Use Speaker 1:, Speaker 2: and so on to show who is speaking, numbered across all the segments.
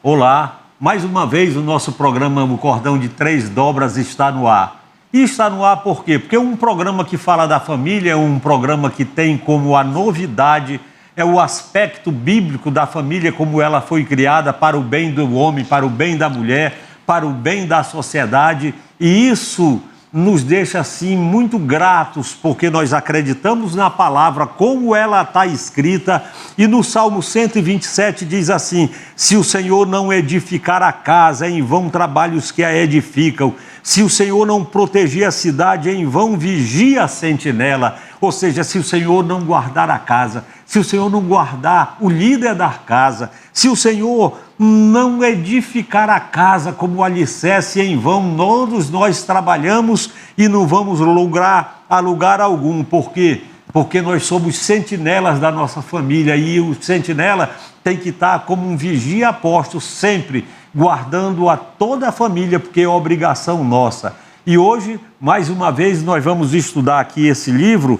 Speaker 1: Olá, mais uma vez o nosso programa O Cordão de Três Dobras está no ar. E está no ar por quê? Porque é um programa que fala da família, é um programa que tem como a novidade é o aspecto bíblico da família, como ela foi criada para o bem do homem, para o bem da mulher, para o bem da sociedade. E isso nos deixa, assim, muito gratos, porque nós acreditamos na palavra, como ela está escrita. E no Salmo 127 diz assim: se o Senhor não edificar a casa, em vão trabalham os que a edificam. Se o Senhor não proteger a cidade, em vão vigia a sentinela. Ou seja, se o Senhor não guardar a casa, se o Senhor não guardar o líder da casa, se o Senhor não edificar a casa como alicerce, em vão todos nós trabalhamos e não vamos a lugar algum. Por quê? Porque nós somos sentinelas da nossa família e o sentinela tem que estar como um vigia apóstolo, sempre guardando a toda a família, porque é obrigação nossa. E hoje, mais uma vez, nós vamos estudar aqui esse livro,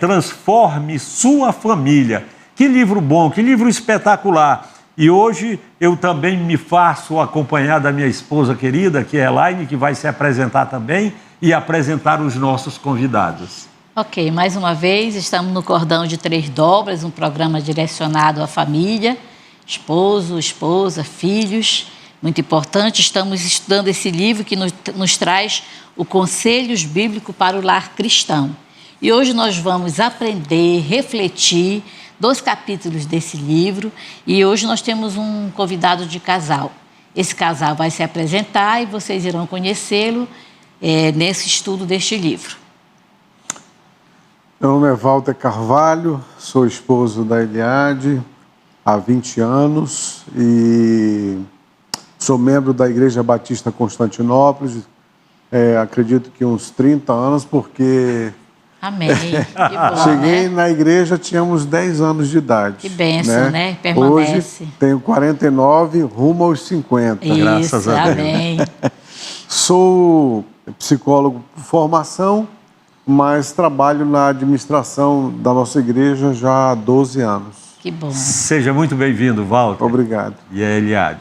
Speaker 1: Transforme Sua Família. Que livro bom, que livro espetacular. E hoje eu também me faço acompanhar da minha esposa querida, que é Elaine, que vai se apresentar também e apresentar os nossos convidados.
Speaker 2: Ok, mais uma vez estamos no Cordão de Três Dobras, um programa direcionado à família, esposo, esposa, filhos, muito importante. Estamos estudando esse livro que nos traz o Conselhos Bíblicos para o Lar Cristão. E hoje nós vamos aprender, refletir 2 capítulos desse livro, e hoje nós temos um convidado de casal. Esse casal vai se apresentar e vocês irão conhecê-lo nesse estudo deste livro.
Speaker 3: Meu nome é Walter Carvalho, sou esposo da Eliade há 20 anos e sou membro da Igreja Batista Constantinópolis, acredito que uns 30 anos, porque...
Speaker 2: Amém. Que bom,
Speaker 3: cheguei na igreja, tínhamos 10 anos de idade.
Speaker 2: Que bênção, né? Permanece.
Speaker 3: Hoje tenho 49, rumo aos 50.
Speaker 2: Isso,
Speaker 3: graças a Deus.
Speaker 2: Amém.
Speaker 3: Sou psicólogo por formação, mas trabalho na administração da nossa igreja já há 12 anos.
Speaker 2: Que bom.
Speaker 1: Seja muito bem-vindo, Walter.
Speaker 3: Obrigado.
Speaker 1: E a Eliade?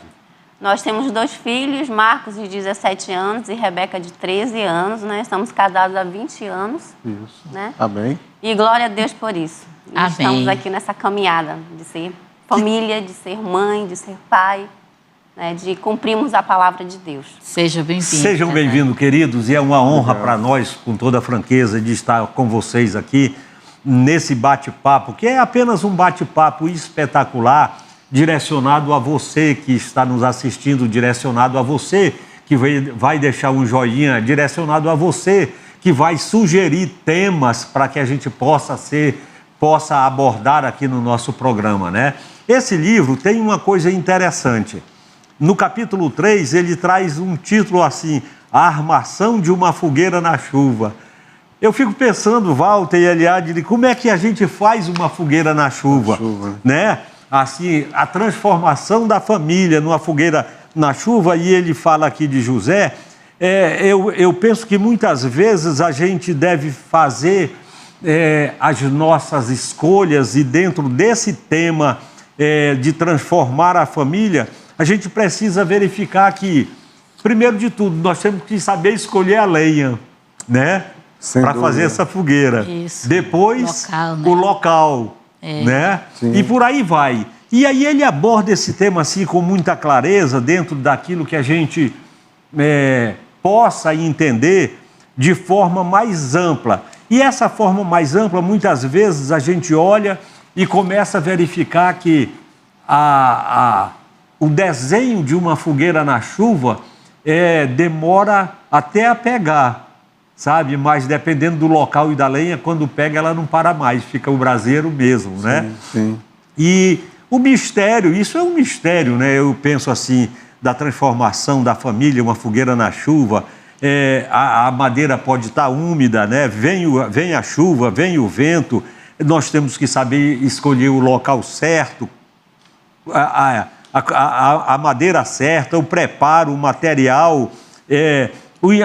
Speaker 4: Nós temos 2 filhos, Marcos, de 17 anos, e Rebeca, de 13 anos, né? Estamos casados há 20 anos.
Speaker 3: Isso.
Speaker 4: Né?
Speaker 3: Amém.
Speaker 4: E glória a Deus por isso. E
Speaker 2: Amém.
Speaker 4: estamos aqui nessa caminhada de ser família, de ser mãe, de ser pai, né? De cumprirmos a palavra de Deus.
Speaker 2: Seja bem-vindo.
Speaker 1: Sejam bem-vindos, queridos, e é uma honra para nós, com toda a franqueza, de estar com vocês aqui nesse bate-papo, que é apenas um bate-papo espetacular, direcionado a você que está nos assistindo, direcionado a você que vai deixar um joinha, direcionado a você que vai sugerir temas para que a gente possa abordar aqui no nosso programa, né? Esse livro tem uma coisa interessante. No capítulo 3, ele traz um título assim: A Armação de uma Fogueira na Chuva. Eu fico pensando, Walter e Eliade, como é que a gente faz uma fogueira na chuva, né? Assim, a transformação da família numa fogueira na chuva. E ele fala aqui de José. Eu penso que muitas vezes a gente deve fazer as nossas escolhas, e dentro desse tema de transformar a família, a gente precisa verificar que, primeiro de tudo, nós temos que saber escolher a lenha, né? Para fazer essa fogueira.
Speaker 2: Isso.
Speaker 1: Depois,
Speaker 2: local, né?
Speaker 1: o local, né?
Speaker 3: Sim.
Speaker 1: E por aí vai. E aí ele aborda esse tema assim com muita clareza, dentro daquilo que a gente possa entender de forma mais ampla. E essa forma mais ampla, muitas vezes a gente olha e começa a verificar que o desenho de uma fogueira na chuva demora até a pegar, sabe? Mas dependendo do local e da lenha, quando pega ela não para mais, fica o braseiro mesmo, né?
Speaker 3: Sim.
Speaker 1: E o mistério, isso é um mistério, né? Eu penso assim, da transformação da família, uma fogueira na chuva. A madeira pode estar úmida, né? Vem a chuva, vem o vento. Nós temos que saber escolher o local certo, a madeira certa, o preparo, o material,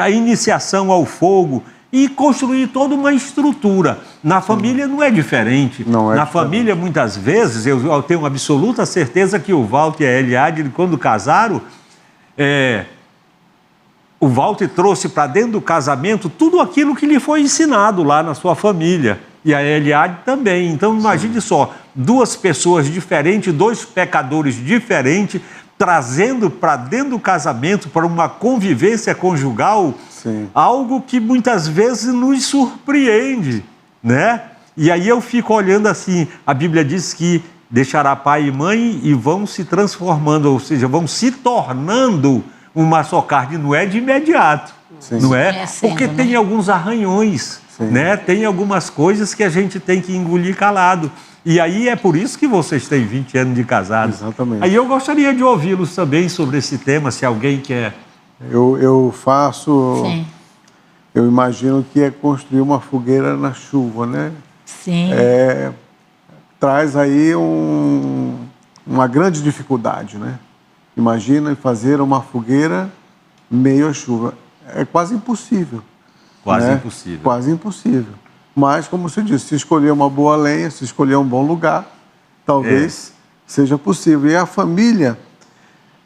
Speaker 1: a iniciação ao fogo. e construir toda uma estrutura. Na família não é diferente.
Speaker 3: Não é
Speaker 1: Na
Speaker 3: diferente.
Speaker 1: família, muitas vezes, eu tenho absoluta certeza que o Walter e a Eliade, quando casaram, o Walter trouxe para dentro do casamento tudo aquilo que lhe foi ensinado lá na sua família. E a Eliade também. Então, imagine só, duas pessoas diferentes, dois pecadores diferentes, trazendo para dentro do casamento, para uma convivência conjugal,
Speaker 3: Sim.
Speaker 1: algo que muitas vezes nos surpreende, né? E aí eu fico olhando assim, a Bíblia diz que deixará pai e mãe e vão se transformando, ou seja, vão se tornando uma só carne, não é de imediato,
Speaker 3: Sim.
Speaker 1: não é?
Speaker 2: É sendo,
Speaker 1: Porque
Speaker 2: né?
Speaker 1: tem alguns arranhões, né? Tem algumas coisas que a gente tem que engolir calado. E aí é por isso que vocês têm 20 anos de casados.
Speaker 3: Exatamente.
Speaker 1: Aí eu gostaria de ouvi-los também sobre esse tema, se alguém quer.
Speaker 3: Eu faço...
Speaker 2: Sim.
Speaker 3: Eu imagino que é construir uma fogueira na chuva, né?
Speaker 2: Sim.
Speaker 3: Traz aí uma grande dificuldade, né? Imagina fazer uma fogueira meio à chuva. É quase impossível.
Speaker 1: Quase
Speaker 3: né?
Speaker 1: impossível.
Speaker 3: Quase impossível. Mas, como você disse, se escolher uma boa lenha, se escolher um bom lugar, talvez seja possível. E a família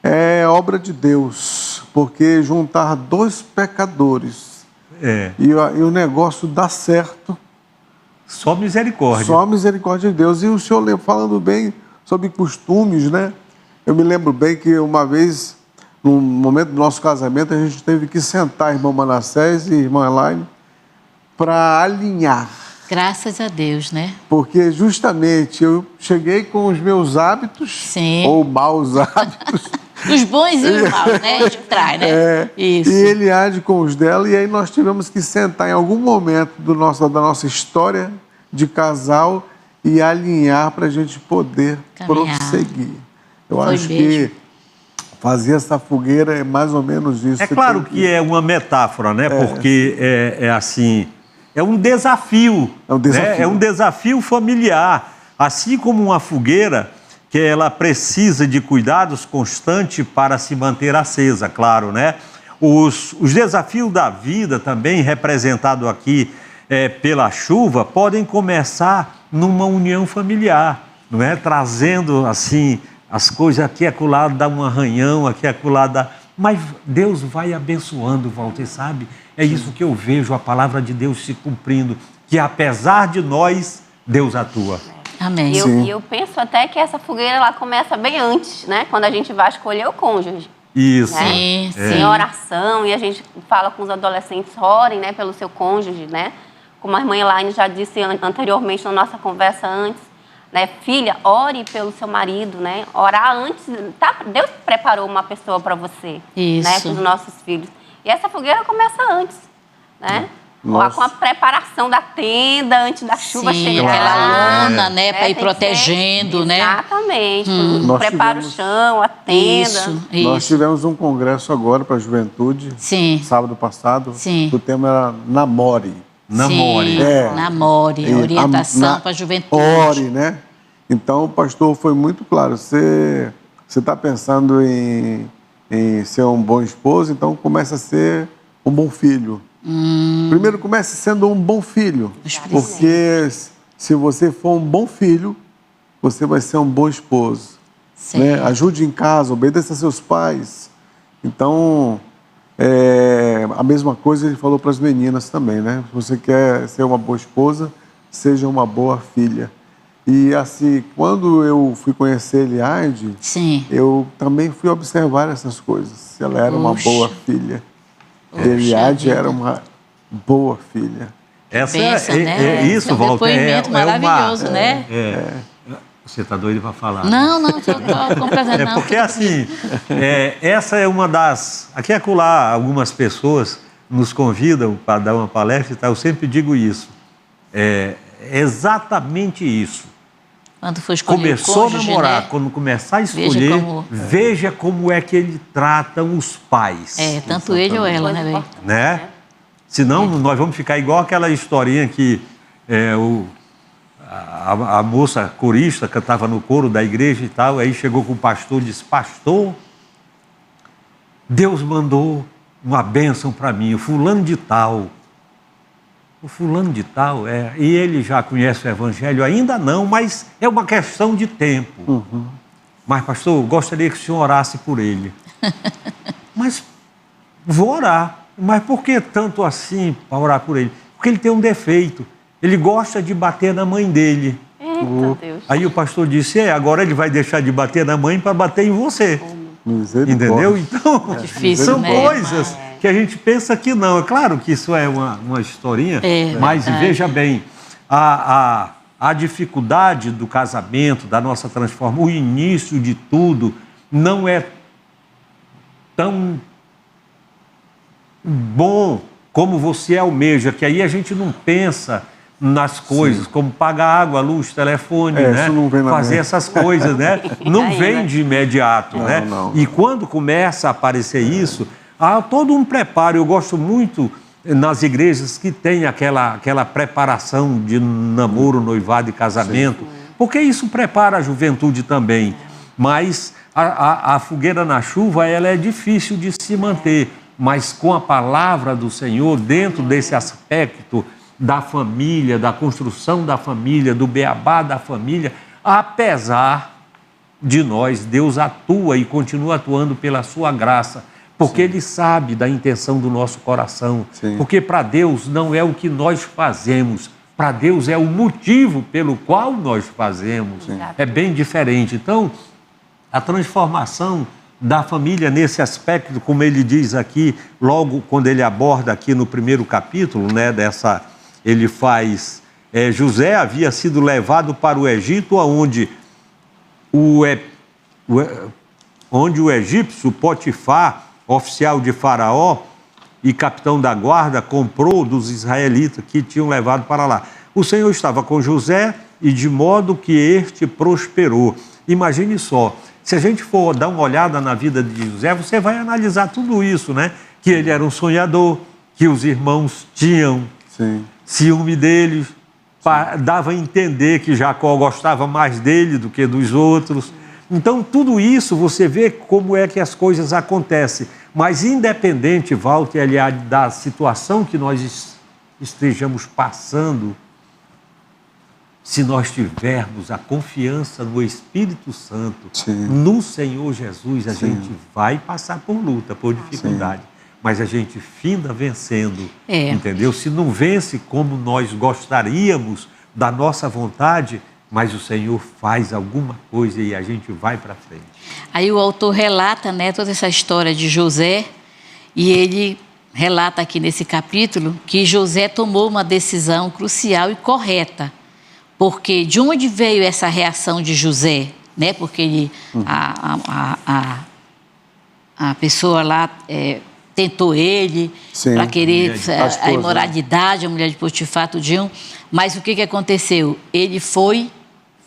Speaker 3: é obra de Deus, porque juntar dois pecadores e o negócio dá certo,
Speaker 1: Só misericórdia.
Speaker 3: só a misericórdia de Deus. E o senhor falando bem sobre costumes, né? Eu me lembro bem que uma vez, no momento do nosso casamento, a gente teve que sentar, irmão Manassés e irmã Elaine, para alinhar.
Speaker 2: Graças a Deus, né?
Speaker 3: Porque justamente eu cheguei com os meus hábitos,
Speaker 2: Sim.
Speaker 3: ou maus hábitos,
Speaker 2: Os bons e os maus, né? A gente traz, né? Isso.
Speaker 3: e ele age com os dela, e aí nós tivemos que sentar em algum momento da nossa história de casal e alinhar para a gente poder
Speaker 2: Caminhar.
Speaker 3: prosseguir. Eu
Speaker 2: Foi
Speaker 3: acho
Speaker 2: mesmo.
Speaker 3: que fazer essa fogueira é mais ou menos isso.
Speaker 1: É
Speaker 3: Você
Speaker 1: claro
Speaker 3: tem
Speaker 1: que é uma metáfora, né? Porque é assim, é um desafio.
Speaker 3: É um desafio.
Speaker 1: Né? É um desafio familiar. Assim como uma fogueira, que ela precisa de cuidados constantes para se manter acesa, claro, né? Os desafios da vida também, representado aqui pela chuva, podem começar numa união familiar, não é? Trazendo, assim, as coisas aqui e acolá, dá um arranhão, aqui e acolá dá... Mas Deus vai abençoando, Walter, sabe? É isso que eu vejo, a palavra de Deus se cumprindo, que apesar de nós, Deus atua.
Speaker 2: Amém.
Speaker 4: E eu penso até que essa fogueira ela começa bem antes, né? Quando a gente vai escolher o cônjuge.
Speaker 1: Isso.
Speaker 4: Né?
Speaker 2: Sim, sim.
Speaker 4: Em oração, e a gente fala com os adolescentes, orem, né, pelo seu cônjuge, né? Como a irmã Elaine já disse anteriormente na nossa conversa antes, né? Filha, ore pelo seu marido, né? Orar antes, tá? Deus preparou uma pessoa para você,
Speaker 2: Isso.
Speaker 4: né? Para os nossos filhos. E essa fogueira começa antes, né?
Speaker 3: Nossa.
Speaker 4: Com a preparação da tenda antes da chuva
Speaker 2: Sim,
Speaker 4: chegar.
Speaker 2: aquela lona, né, para ir
Speaker 4: tem que
Speaker 2: protegendo,
Speaker 4: ser,
Speaker 2: né?
Speaker 4: Exatamente.
Speaker 3: Nós
Speaker 4: Prepara
Speaker 3: tivemos-
Speaker 4: o chão, a tenda.
Speaker 2: Isso,
Speaker 3: Nós
Speaker 2: isso.
Speaker 3: tivemos um congresso agora para a juventude,
Speaker 2: Sim.
Speaker 3: sábado passado.
Speaker 2: Sim.
Speaker 3: O tema era Namore.
Speaker 1: Namore.
Speaker 2: Sim, namore,
Speaker 3: E
Speaker 2: orientação para a juventude.
Speaker 3: Ore, né? Então, o pastor foi muito claro. Você está pensando em ser um bom esposo, então comece a ser um bom filho. Primeiro, comece sendo um bom filho. Porque se você for um bom filho, você vai ser um bom esposo.
Speaker 2: Sim.
Speaker 3: Né? Ajude em casa, obedeça a seus pais. Então, a mesma coisa ele falou para as meninas também, né? Se você quer ser uma boa esposa, seja uma boa filha. E assim, quando eu fui conhecer Eliade,
Speaker 2: Sim.
Speaker 3: eu também fui observar essas coisas. Se ela era uma
Speaker 2: Puxa.
Speaker 3: boa filha. Eliade
Speaker 2: vida.
Speaker 3: era uma boa filha.
Speaker 1: Essa
Speaker 2: Pensa, né?
Speaker 1: isso,
Speaker 2: É um
Speaker 1: Walter.
Speaker 2: depoimento maravilhoso, né?
Speaker 1: Você está doido para falar?
Speaker 2: Não, estou completamente
Speaker 1: É
Speaker 2: não.
Speaker 1: porque assim, essa é uma das... Aqui e acolá, algumas pessoas nos convidam para dar uma palestra e tal, eu sempre digo isso. É exatamente isso.
Speaker 2: Quando for escolher
Speaker 1: Começou
Speaker 2: o cônjuge,
Speaker 1: a namorar,
Speaker 2: né?
Speaker 1: quando começar a
Speaker 2: Veja
Speaker 1: escolher,
Speaker 2: como-
Speaker 1: veja como é que ele trata os pais.
Speaker 2: Tanto ele ou ela, né,
Speaker 4: Coisa
Speaker 2: velho?
Speaker 4: importante,
Speaker 1: Né? Senão nós vamos ficar igual aquela historinha que a moça corista cantava no coro da igreja e tal, aí chegou com o pastor e disse: pastor, Deus mandou uma bênção para mim, o fulano de tal. o fulano de tal, e ele já conhece o Evangelho? Ainda não, mas é uma questão de tempo. Mas, pastor, eu gostaria que o senhor orasse por ele. Mas vou orar. Mas por que tanto assim para orar por ele? Porque ele tem um defeito. Ele gosta de bater na mãe dele.
Speaker 4: Eita, Deus.
Speaker 1: Aí o pastor disse, agora ele vai deixar de bater na mãe para bater em você. Entendeu? Então,
Speaker 2: difícil,
Speaker 1: são
Speaker 2: né?
Speaker 1: coisas que a gente pensa que não. É claro que isso é uma historinha, mas veja bem, a dificuldade do casamento, da nossa transformação, o início de tudo, não é tão bom como você almeja, que aí a gente não pensa nas coisas, como pagar água, luz, telefone, né?
Speaker 3: Isso não vem na
Speaker 1: fazer
Speaker 3: mente.
Speaker 1: essas coisas, né? Não
Speaker 4: Aí,
Speaker 1: vem
Speaker 4: né?
Speaker 1: de imediato, né?
Speaker 3: Não.
Speaker 1: E quando começa a aparecer isso, há todo um preparo. Eu gosto muito nas igrejas que tem aquela preparação de namoro, noivado e casamento, porque isso prepara a juventude também. Mas a fogueira na chuva, ela é difícil de se manter, mas com a palavra do Senhor, dentro desse aspecto da família, da construção da família, do beabá da família, apesar de nós, Deus atua e continua atuando pela sua graça, porque Ele sabe da intenção do nosso coração, porque para Deus não é o que nós fazemos, para Deus é o motivo pelo qual nós fazemos, é bem diferente. Então, a transformação da família nesse aspecto, como ele diz aqui, logo quando ele aborda aqui no primeiro capítulo, né, ele faz, José havia sido levado para o Egito, onde o egípcio Potifar, oficial de Faraó e capitão da guarda, comprou dos israelitas que tinham levado para lá. O Senhor estava com José e de modo que este prosperou. Imagine só, se a gente for dar uma olhada na vida de José, você vai analisar tudo isso, né? Que ele era um sonhador, que os irmãos tinham ciúme deles, dava a entender que Jacó gostava mais dele do que dos outros. Então, tudo isso você vê como é que as coisas acontecem. Mas independente, Walter, aliás, da situação que nós estejamos passando, se nós tivermos a confiança no Espírito Santo, no Senhor Jesus, a gente vai passar por luta, por dificuldade. Mas a gente finda vencendo, entendeu? Se não vence como nós gostaríamos da nossa vontade, mas o Senhor faz alguma coisa e a gente vai para frente.
Speaker 2: Aí o autor relata, né, toda essa história de José, e ele relata aqui nesse capítulo que José tomou uma decisão crucial e correta, porque de onde veio essa reação de José, né? Porque ele, a pessoa lá tentou ele para querer a imoralidade, a mulher de Potifar, tudinho. Mas o que aconteceu? Ele foi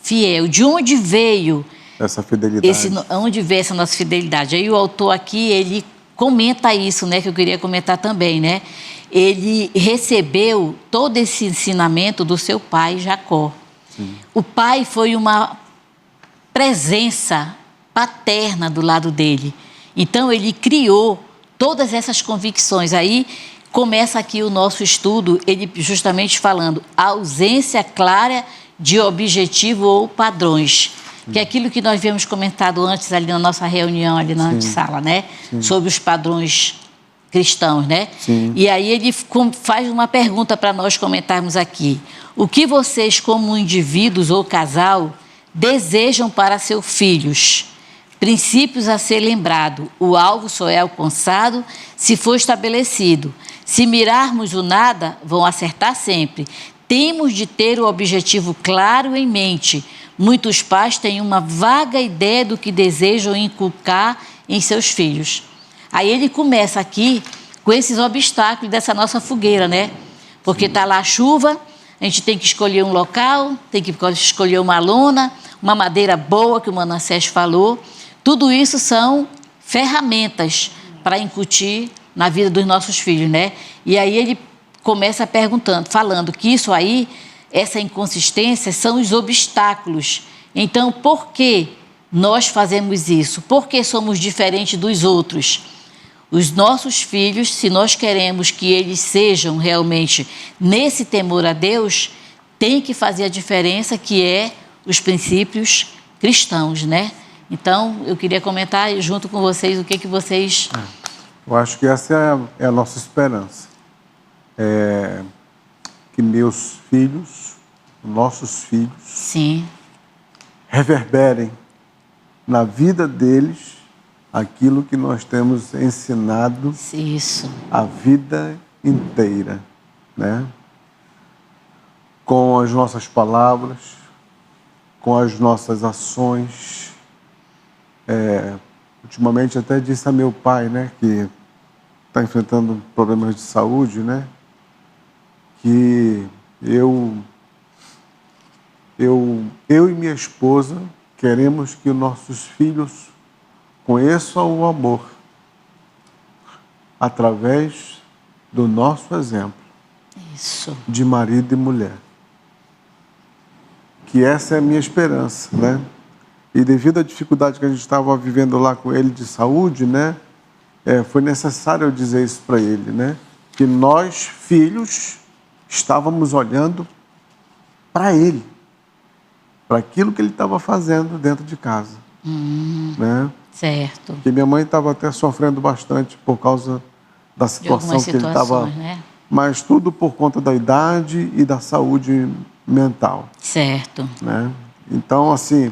Speaker 2: fiel. De onde veio
Speaker 3: essa fidelidade?
Speaker 2: Onde veio essa nossa fidelidade? Aí o autor aqui, ele comenta isso, né? Que eu queria comentar também, né? Ele recebeu todo esse ensinamento do seu pai, Jacó. O pai foi uma presença paterna do lado dele. Então, ele criou todas essas convicções. Aí começa aqui o nosso estudo, ele justamente falando a ausência clara de objetivo ou padrões, que é aquilo que nós havíamos comentado antes ali na nossa reunião, ali na sala, né? Sobre os padrões cristãos, né? E aí ele faz uma pergunta para nós comentarmos aqui. O que vocês, como indivíduos ou casal, desejam para seus filhos? Princípios a ser lembrado. O alvo só é alcançado se for estabelecido. Se mirarmos o nada, vão acertar sempre. Temos de ter o objetivo claro em mente. Muitos pais têm uma vaga ideia do que desejam inculcar em seus filhos. Aí ele começa aqui com esses obstáculos dessa nossa fogueira, né? Porque está lá a chuva, a gente tem que escolher um local, tem que escolher uma lona, uma madeira boa, que o Manassés falou. Tudo isso são ferramentas para incutir na vida dos nossos filhos, né? E aí ele começa falando que isso aí, essa inconsistência, são os obstáculos. Então, por que nós fazemos isso? Por que somos diferentes dos outros? Os nossos filhos, se nós queremos que eles sejam realmente nesse temor a Deus, tem que fazer a diferença, que é os princípios cristãos, né? Então, eu queria comentar junto com vocês o que vocês...
Speaker 3: Eu acho que essa é a nossa esperança. Que meus filhos, nossos filhos,
Speaker 2: Sim.
Speaker 3: reverberem na vida deles aquilo que nós temos ensinado
Speaker 2: Isso.
Speaker 3: a vida inteira, né? Com as nossas palavras, com as nossas ações. Ultimamente até disse a meu pai, né, que está enfrentando problemas de saúde, né, que eu e minha esposa queremos que os nossos filhos conheçam o amor através do nosso exemplo
Speaker 2: Isso.
Speaker 3: de marido e mulher. Que essa é a minha esperança, né? E devido à dificuldade que a gente estava vivendo lá com ele de saúde, né? Foi necessário eu dizer isso para ele, né? Que nós, filhos, estávamos olhando para ele, para aquilo que ele estava fazendo dentro de casa, né?
Speaker 2: Certo.
Speaker 3: Porque minha mãe estava até sofrendo bastante por causa da situação que ele estava,
Speaker 2: né?
Speaker 3: mas tudo por conta da idade e da saúde mental,
Speaker 2: Certo.
Speaker 3: né? Então, assim,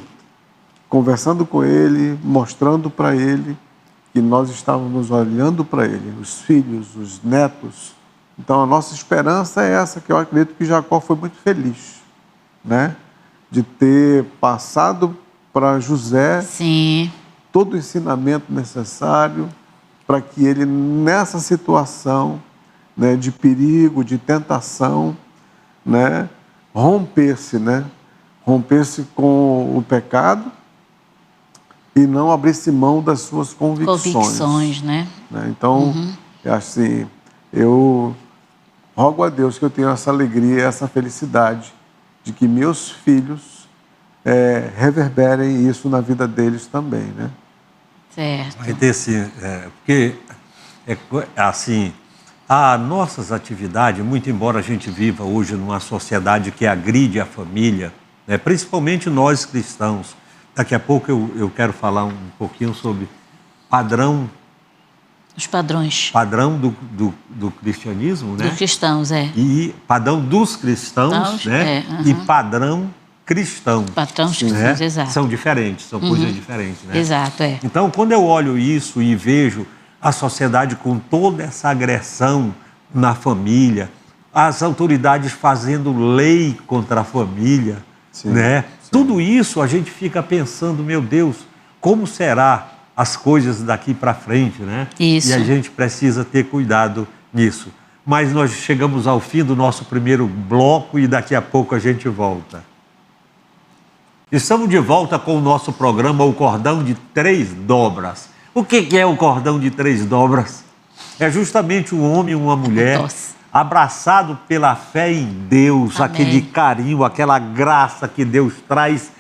Speaker 3: conversando com ele, mostrando para ele que nós estávamos olhando para ele, os filhos, os netos. Então, a nossa esperança é essa, que eu acredito que Jacó foi muito feliz, né? De ter passado para José
Speaker 2: Sim.
Speaker 3: todo o ensinamento necessário para que ele, nessa situação, né, de perigo, de tentação, né, rompesse com o pecado e não abrisse mão das suas convicções,
Speaker 2: né?
Speaker 3: Então, assim, eu rogo a Deus que eu tenha essa alegria, essa felicidade de que meus filhos reverberem isso na vida deles também, né?
Speaker 2: Certo.
Speaker 1: Vai ter sim, porque, assim, as nossas atividades, muito embora a gente viva hoje numa sociedade que agride a família, né, principalmente nós cristãos, daqui a pouco eu quero falar um pouquinho sobre
Speaker 2: Os padrões.
Speaker 1: padrão do cristianismo, né?
Speaker 2: Dos cristãos,
Speaker 1: E padrão dos cristãos, né? E padrão cristão.
Speaker 2: Patrões
Speaker 1: né?
Speaker 2: cristãos, exato.
Speaker 1: São diferentes, são coisas diferentes, né?
Speaker 2: Exato,
Speaker 1: Então, quando eu olho isso e vejo a sociedade com toda essa agressão na família, as autoridades fazendo lei contra a família, né? Sim. Tudo isso a gente fica pensando, meu Deus, como será as coisas daqui para frente, né?
Speaker 2: Isso.
Speaker 1: E a gente precisa ter cuidado nisso. Mas nós chegamos ao fim do nosso primeiro bloco e daqui a pouco a gente volta. Estamos de volta com o nosso programa O Cordão de Três Dobras. O que é o cordão de três dobras? É justamente um homem e uma mulher abraçado pela fé em Deus,
Speaker 2: Amém.
Speaker 1: Aquele carinho, aquela graça que Deus traz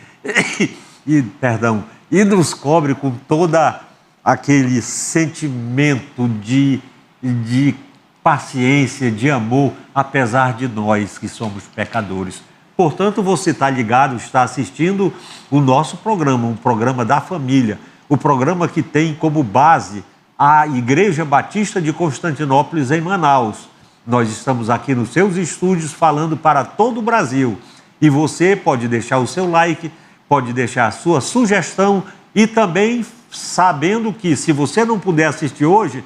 Speaker 1: e nos cobre com toda aquele sentimento de paciência, de amor, apesar de nós que somos pecadores. Portanto, você está ligado, está assistindo o nosso programa, um programa da família, o programa que tem como base a Igreja Batista de Constantinópolis, em Manaus. Nós estamos aqui nos seus estúdios falando para todo o Brasil. E você pode deixar o seu like, pode deixar a sua sugestão e também sabendo que se você não puder assistir hoje,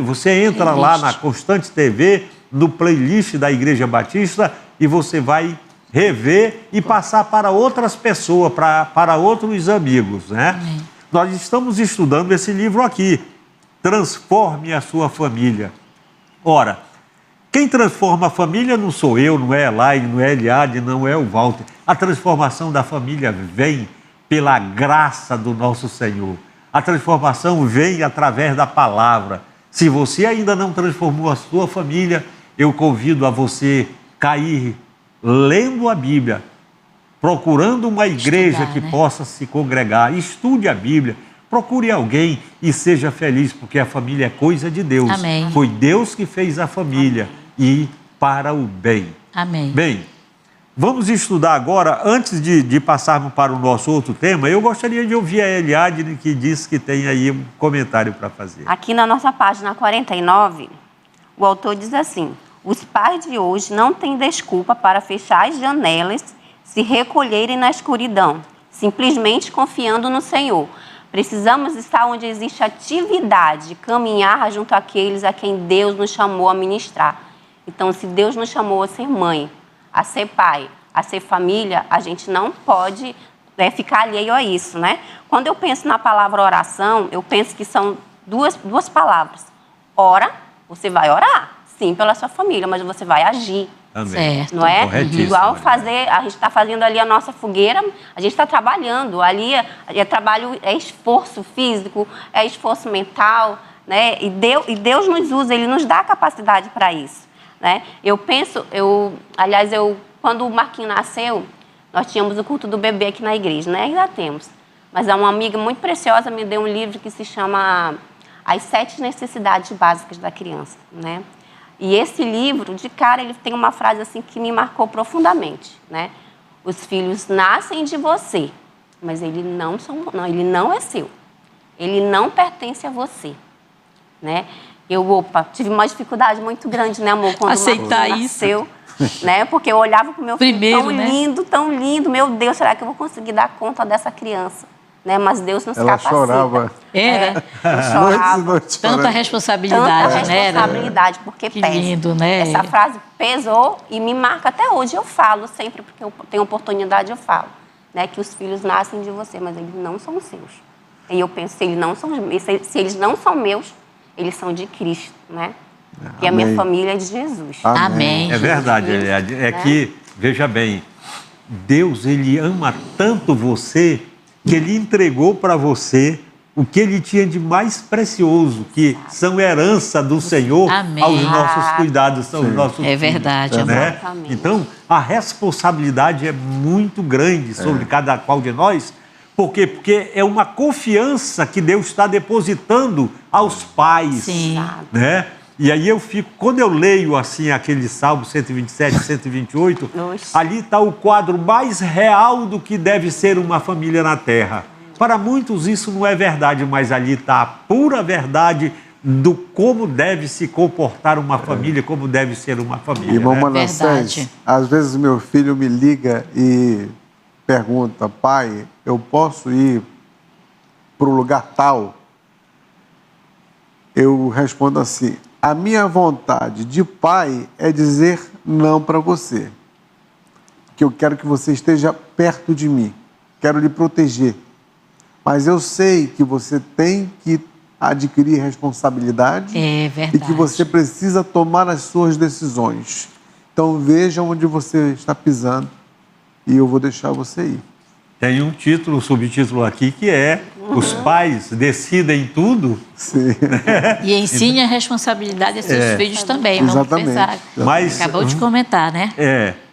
Speaker 1: você entra lá na Constante TV, no playlist da Igreja Batista e você vai rever e passar para outras pessoas, para outros amigos, né?
Speaker 2: Amém.
Speaker 1: Nós estamos estudando esse livro aqui, Transforme a Sua Família. Ora, quem transforma a família não sou eu, não é a Elaine, não é a Eliade, não é o Walter. A transformação da família vem pela graça do nosso Senhor. A transformação vem através da palavra. Se você ainda não transformou a sua família, eu convido a você cair lendo a Bíblia, procurando uma igreja que possa se congregar. Estude a Bíblia, procure alguém e seja feliz, porque a família é coisa de Deus.
Speaker 2: Amém.
Speaker 1: Foi Deus que fez a família e para o bem.
Speaker 2: Amém.
Speaker 1: Bem, vamos estudar agora, antes de passarmos para o nosso outro tema, eu gostaria de ouvir a Eliadne, que diz que tem aí um comentário para fazer.
Speaker 4: Aqui na nossa página 49, o autor diz assim: os pais de hoje não têm desculpa para fechar as janelas, se recolherem na escuridão, simplesmente confiando no Senhor. Precisamos estar onde existe atividade, caminhar junto àqueles a quem Deus nos chamou a ministrar. Então, se Deus nos chamou a ser mãe, a ser pai, a ser família, a gente não pode ficar alheio a isso, né? Quando eu penso na palavra oração, eu penso que são duas palavras. Ora, você vai orar, sim, pela sua família, mas você vai agir.
Speaker 1: Amém.
Speaker 2: Certo.
Speaker 4: Não é?
Speaker 1: Corretíssimo,
Speaker 4: Igual
Speaker 1: Maria.
Speaker 4: a gente está fazendo ali a nossa fogueira, a gente está trabalhando. Ali é trabalho, é esforço físico, é esforço mental, né? E Deus nos usa, Ele nos dá capacidade para isso, né? Aliás, quando o Marquinhos nasceu, nós tínhamos o culto do bebê aqui na igreja, né? Ainda temos. Mas uma amiga muito preciosa me deu um livro que se chama As 7 Necessidades Básicas da Criança, né? E esse livro, de cara, ele tem uma frase assim que me marcou profundamente, né? Os filhos nascem de você, mas ele não é seu. Ele não pertence a você, né? Tive uma dificuldade muito grande, né, amor, quando
Speaker 2: aceitar
Speaker 4: o Marquinhos nasceu, né? Porque eu olhava para o meu filho
Speaker 2: Primeiro,
Speaker 4: tão lindo, meu Deus, será que eu vou conseguir dar conta dessa criança? Né? Mas Deus nos capacita.
Speaker 3: Ela chorava.
Speaker 4: Eu chorava.
Speaker 2: Tanta responsabilidade,
Speaker 4: Tanta
Speaker 2: né?
Speaker 4: responsabilidade, porque
Speaker 2: Que
Speaker 4: pesa.
Speaker 2: lindo, né?
Speaker 4: Essa frase pesou e me marca até hoje. Eu falo sempre, porque eu tenho oportunidade, eu falo, né? Que os filhos nascem de você, mas eles não são seus. E eu penso, se eles não são meus, eles são de Cristo, né? E a minha família é de Jesus.
Speaker 2: Amém.
Speaker 1: É verdade, Eliadne. É que, veja bem, Deus, Ele ama tanto você que Ele entregou para você o que Ele tinha de mais precioso, que são herança do Senhor.
Speaker 2: Amém.
Speaker 1: Aos nossos cuidados, aos nossos filhos.
Speaker 2: É verdade,
Speaker 1: né?
Speaker 4: Exatamente.
Speaker 1: Então, a responsabilidade é muito grande sobre cada qual de nós. Por quê? Porque é uma confiança que Deus está depositando aos pais.
Speaker 2: Sim.
Speaker 1: Né? E aí eu fico, quando eu leio assim aquele Salmo 127, 128,
Speaker 4: Nossa.
Speaker 1: ali está o quadro mais real do que deve ser uma família na terra. Para muitos isso não é verdade, mas ali está a pura verdade do como deve se comportar uma família, como deve ser uma família.
Speaker 3: Irmão
Speaker 1: né?
Speaker 3: Manassés,
Speaker 2: Verdade.
Speaker 3: às vezes meu filho me liga e pergunta: pai, eu posso ir para o lugar tal? Eu respondo assim: a minha vontade de pai é dizer não para você. Que eu quero que você esteja perto de mim. Quero lhe proteger. Mas eu sei que você tem que adquirir responsabilidade.
Speaker 2: É verdade.
Speaker 3: E que você precisa tomar as suas decisões. Então veja onde você está pisando e eu vou deixar você ir.
Speaker 1: Tem um título, um subtítulo aqui, que é Os pais decidem tudo.
Speaker 3: Sim.
Speaker 2: E ensine a responsabilidade a seus filhos também. Vamos
Speaker 3: Exatamente.
Speaker 2: pensar.
Speaker 1: Mas,
Speaker 2: Acabou de comentar, né?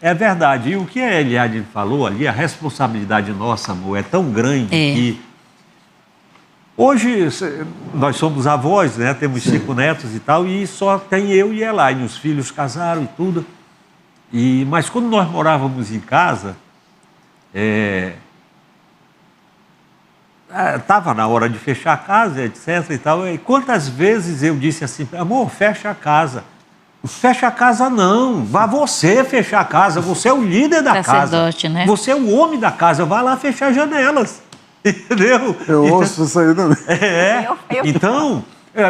Speaker 1: É verdade. E o que a Eliadne falou ali, a responsabilidade nossa, amor, é tão grande que... Hoje, nós somos avós, né? Temos 5 netos e tal, e só tem eu e Elaine. Os filhos casaram e tudo. Mas quando nós morávamos em casa, estava na hora de fechar a casa, etc. e tal. E quantas vezes eu disse assim: amor, fecha a casa. Fecha a casa não, vá você fechar a casa, você é o líder da casa.
Speaker 2: Sacerdote, né?
Speaker 1: Você é o homem da casa, vá lá fechar as janelas. Entendeu?
Speaker 3: Eu ouço isso aí também.
Speaker 1: Então,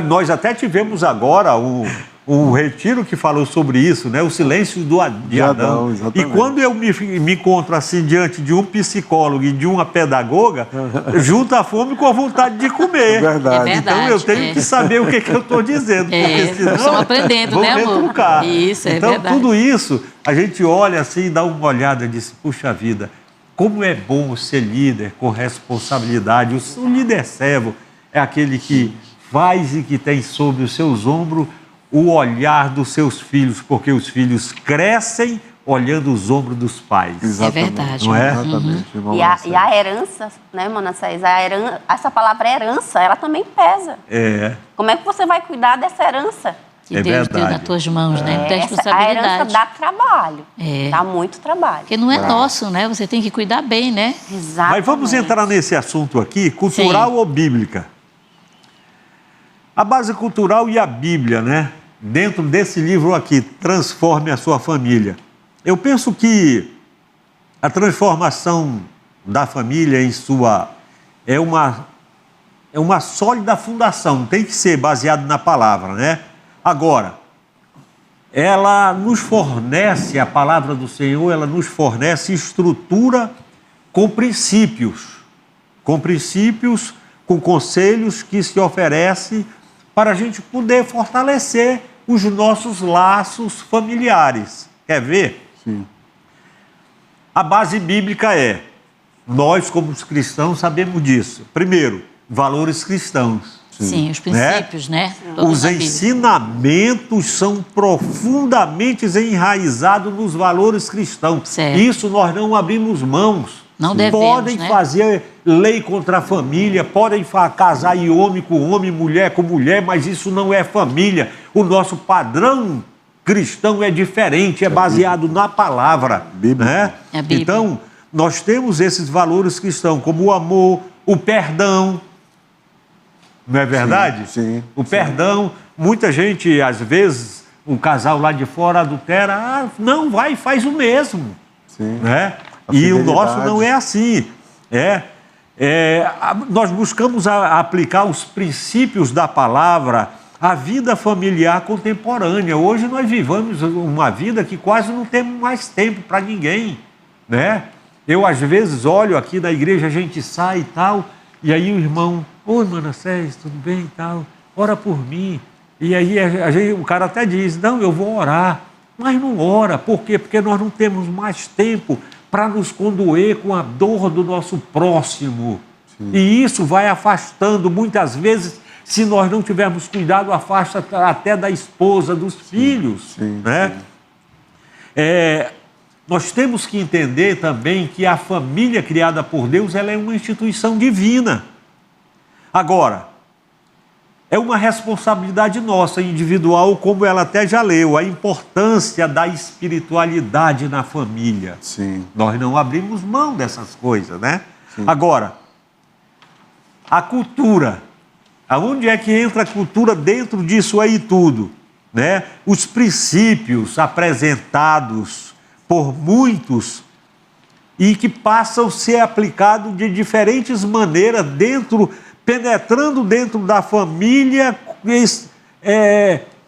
Speaker 1: nós até tivemos agora um retiro que falou sobre isso, né? O silêncio de Adão.
Speaker 3: Exatamente.
Speaker 1: E quando eu me encontro assim diante de um psicólogo e de uma pedagoga, junta a fome com a vontade de comer.
Speaker 3: Verdade.
Speaker 2: É verdade.
Speaker 1: Então eu tenho que saber o que eu estou dizendo, porque senão
Speaker 2: estamos aprendendo,
Speaker 1: vou
Speaker 2: né, amor?
Speaker 1: retrucar.
Speaker 2: Isso, é
Speaker 1: então,
Speaker 2: verdade.
Speaker 1: tudo isso, a gente olha assim, dá uma olhada e diz: puxa vida, como é bom ser líder com responsabilidade. O líder servo é aquele que faz e que tem sobre os seus ombros o olhar dos seus filhos, porque os filhos crescem olhando os ombros dos pais.
Speaker 3: Exatamente.
Speaker 2: É verdade.
Speaker 1: Não é?
Speaker 3: Exatamente, irmão
Speaker 4: E a herança, né, Manassés? Essa palavra herança, ela também pesa.
Speaker 1: É.
Speaker 4: Como é que você vai cuidar dessa herança?
Speaker 2: Que
Speaker 1: É
Speaker 2: Deus deu
Speaker 1: verdade.
Speaker 2: nas tuas mãos, né? Muita
Speaker 4: A
Speaker 2: responsabilidade.
Speaker 4: herança dá trabalho.
Speaker 2: É.
Speaker 4: Dá muito trabalho.
Speaker 2: Porque não é nosso, né? Você tem que cuidar bem, né?
Speaker 4: Exatamente.
Speaker 1: Mas vamos entrar nesse assunto aqui, cultural
Speaker 2: Sim.
Speaker 1: ou bíblica? A base cultural e a Bíblia, né? Dentro desse livro aqui, Transforme a Sua Família. Eu penso que a transformação da família é uma sólida fundação, tem que ser baseado na palavra, né? Agora, ela nos fornece, a palavra do Senhor, ela nos fornece estrutura com princípios, com conselhos que se oferecem para a gente poder fortalecer os nossos laços familiares. Quer ver?
Speaker 3: Sim.
Speaker 1: A base bíblica nós como cristãos sabemos disso. Primeiro, valores cristãos.
Speaker 2: Sim, os princípios, né? Todos
Speaker 1: Os
Speaker 2: na Bíblia.
Speaker 1: ensinamentos são profundamente enraizados nos valores cristãos.
Speaker 2: Certo.
Speaker 1: Isso nós não abrimos mãos.
Speaker 2: Não devemos,
Speaker 1: Podem
Speaker 2: né?
Speaker 1: fazer lei contra a família, podem casar homem com homem, mulher com mulher, mas isso não é família. O nosso padrão cristão é diferente, é baseado na palavra.
Speaker 3: Bíblia.
Speaker 1: Né?
Speaker 2: É a Bíblia.
Speaker 1: Então, nós temos esses valores cristãos, como o amor, o perdão. Não é verdade?
Speaker 3: Sim,
Speaker 1: O perdão, muita gente, às vezes, o casal lá de fora adultera, não, vai e faz o mesmo.
Speaker 3: Sim.
Speaker 1: Né?
Speaker 3: A
Speaker 1: E o
Speaker 3: fidelidade.
Speaker 1: nosso não é assim. Nós buscamos aplicar os princípios da palavra à vida familiar contemporânea. Hoje nós vivemos uma vida que quase não temos mais tempo para ninguém. Né? Eu, às vezes, olho aqui na igreja, a gente sai e tal, e aí o irmão, oi, Manassés, tudo bem e tal, ora por mim. E aí o cara até diz, não, eu vou orar. Mas não ora, por quê? Porque nós não temos mais tempo para nos condoer com a dor do nosso próximo. Sim. E isso vai afastando, muitas vezes, se nós não tivermos cuidado, afasta até da esposa, dos filhos.
Speaker 3: Sim,
Speaker 1: né?
Speaker 3: sim.
Speaker 1: Nós temos que entender também que a família criada por Deus, ela é uma instituição divina. Agora, é uma responsabilidade nossa, individual, como ela até já leu, a importância da espiritualidade na família.
Speaker 3: Sim.
Speaker 1: Nós não abrimos mão dessas coisas, né?
Speaker 3: Sim.
Speaker 1: Agora, a cultura, aonde é que entra a cultura dentro disso aí tudo? Né? Os princípios apresentados por muitos e que passam a ser aplicados de diferentes maneiras penetrando dentro da família,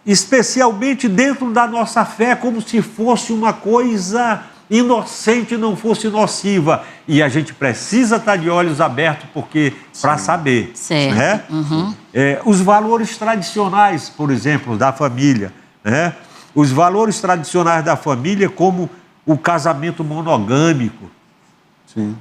Speaker 1: especialmente dentro da nossa fé, como se fosse uma coisa inocente, não fosse nociva. E a gente precisa estar de olhos abertos para saber.
Speaker 2: Certo.
Speaker 1: Né?
Speaker 2: Uhum.
Speaker 1: Os valores tradicionais, por exemplo, da família. Né? Os valores tradicionais da família, como o casamento monogâmico.
Speaker 3: Sim.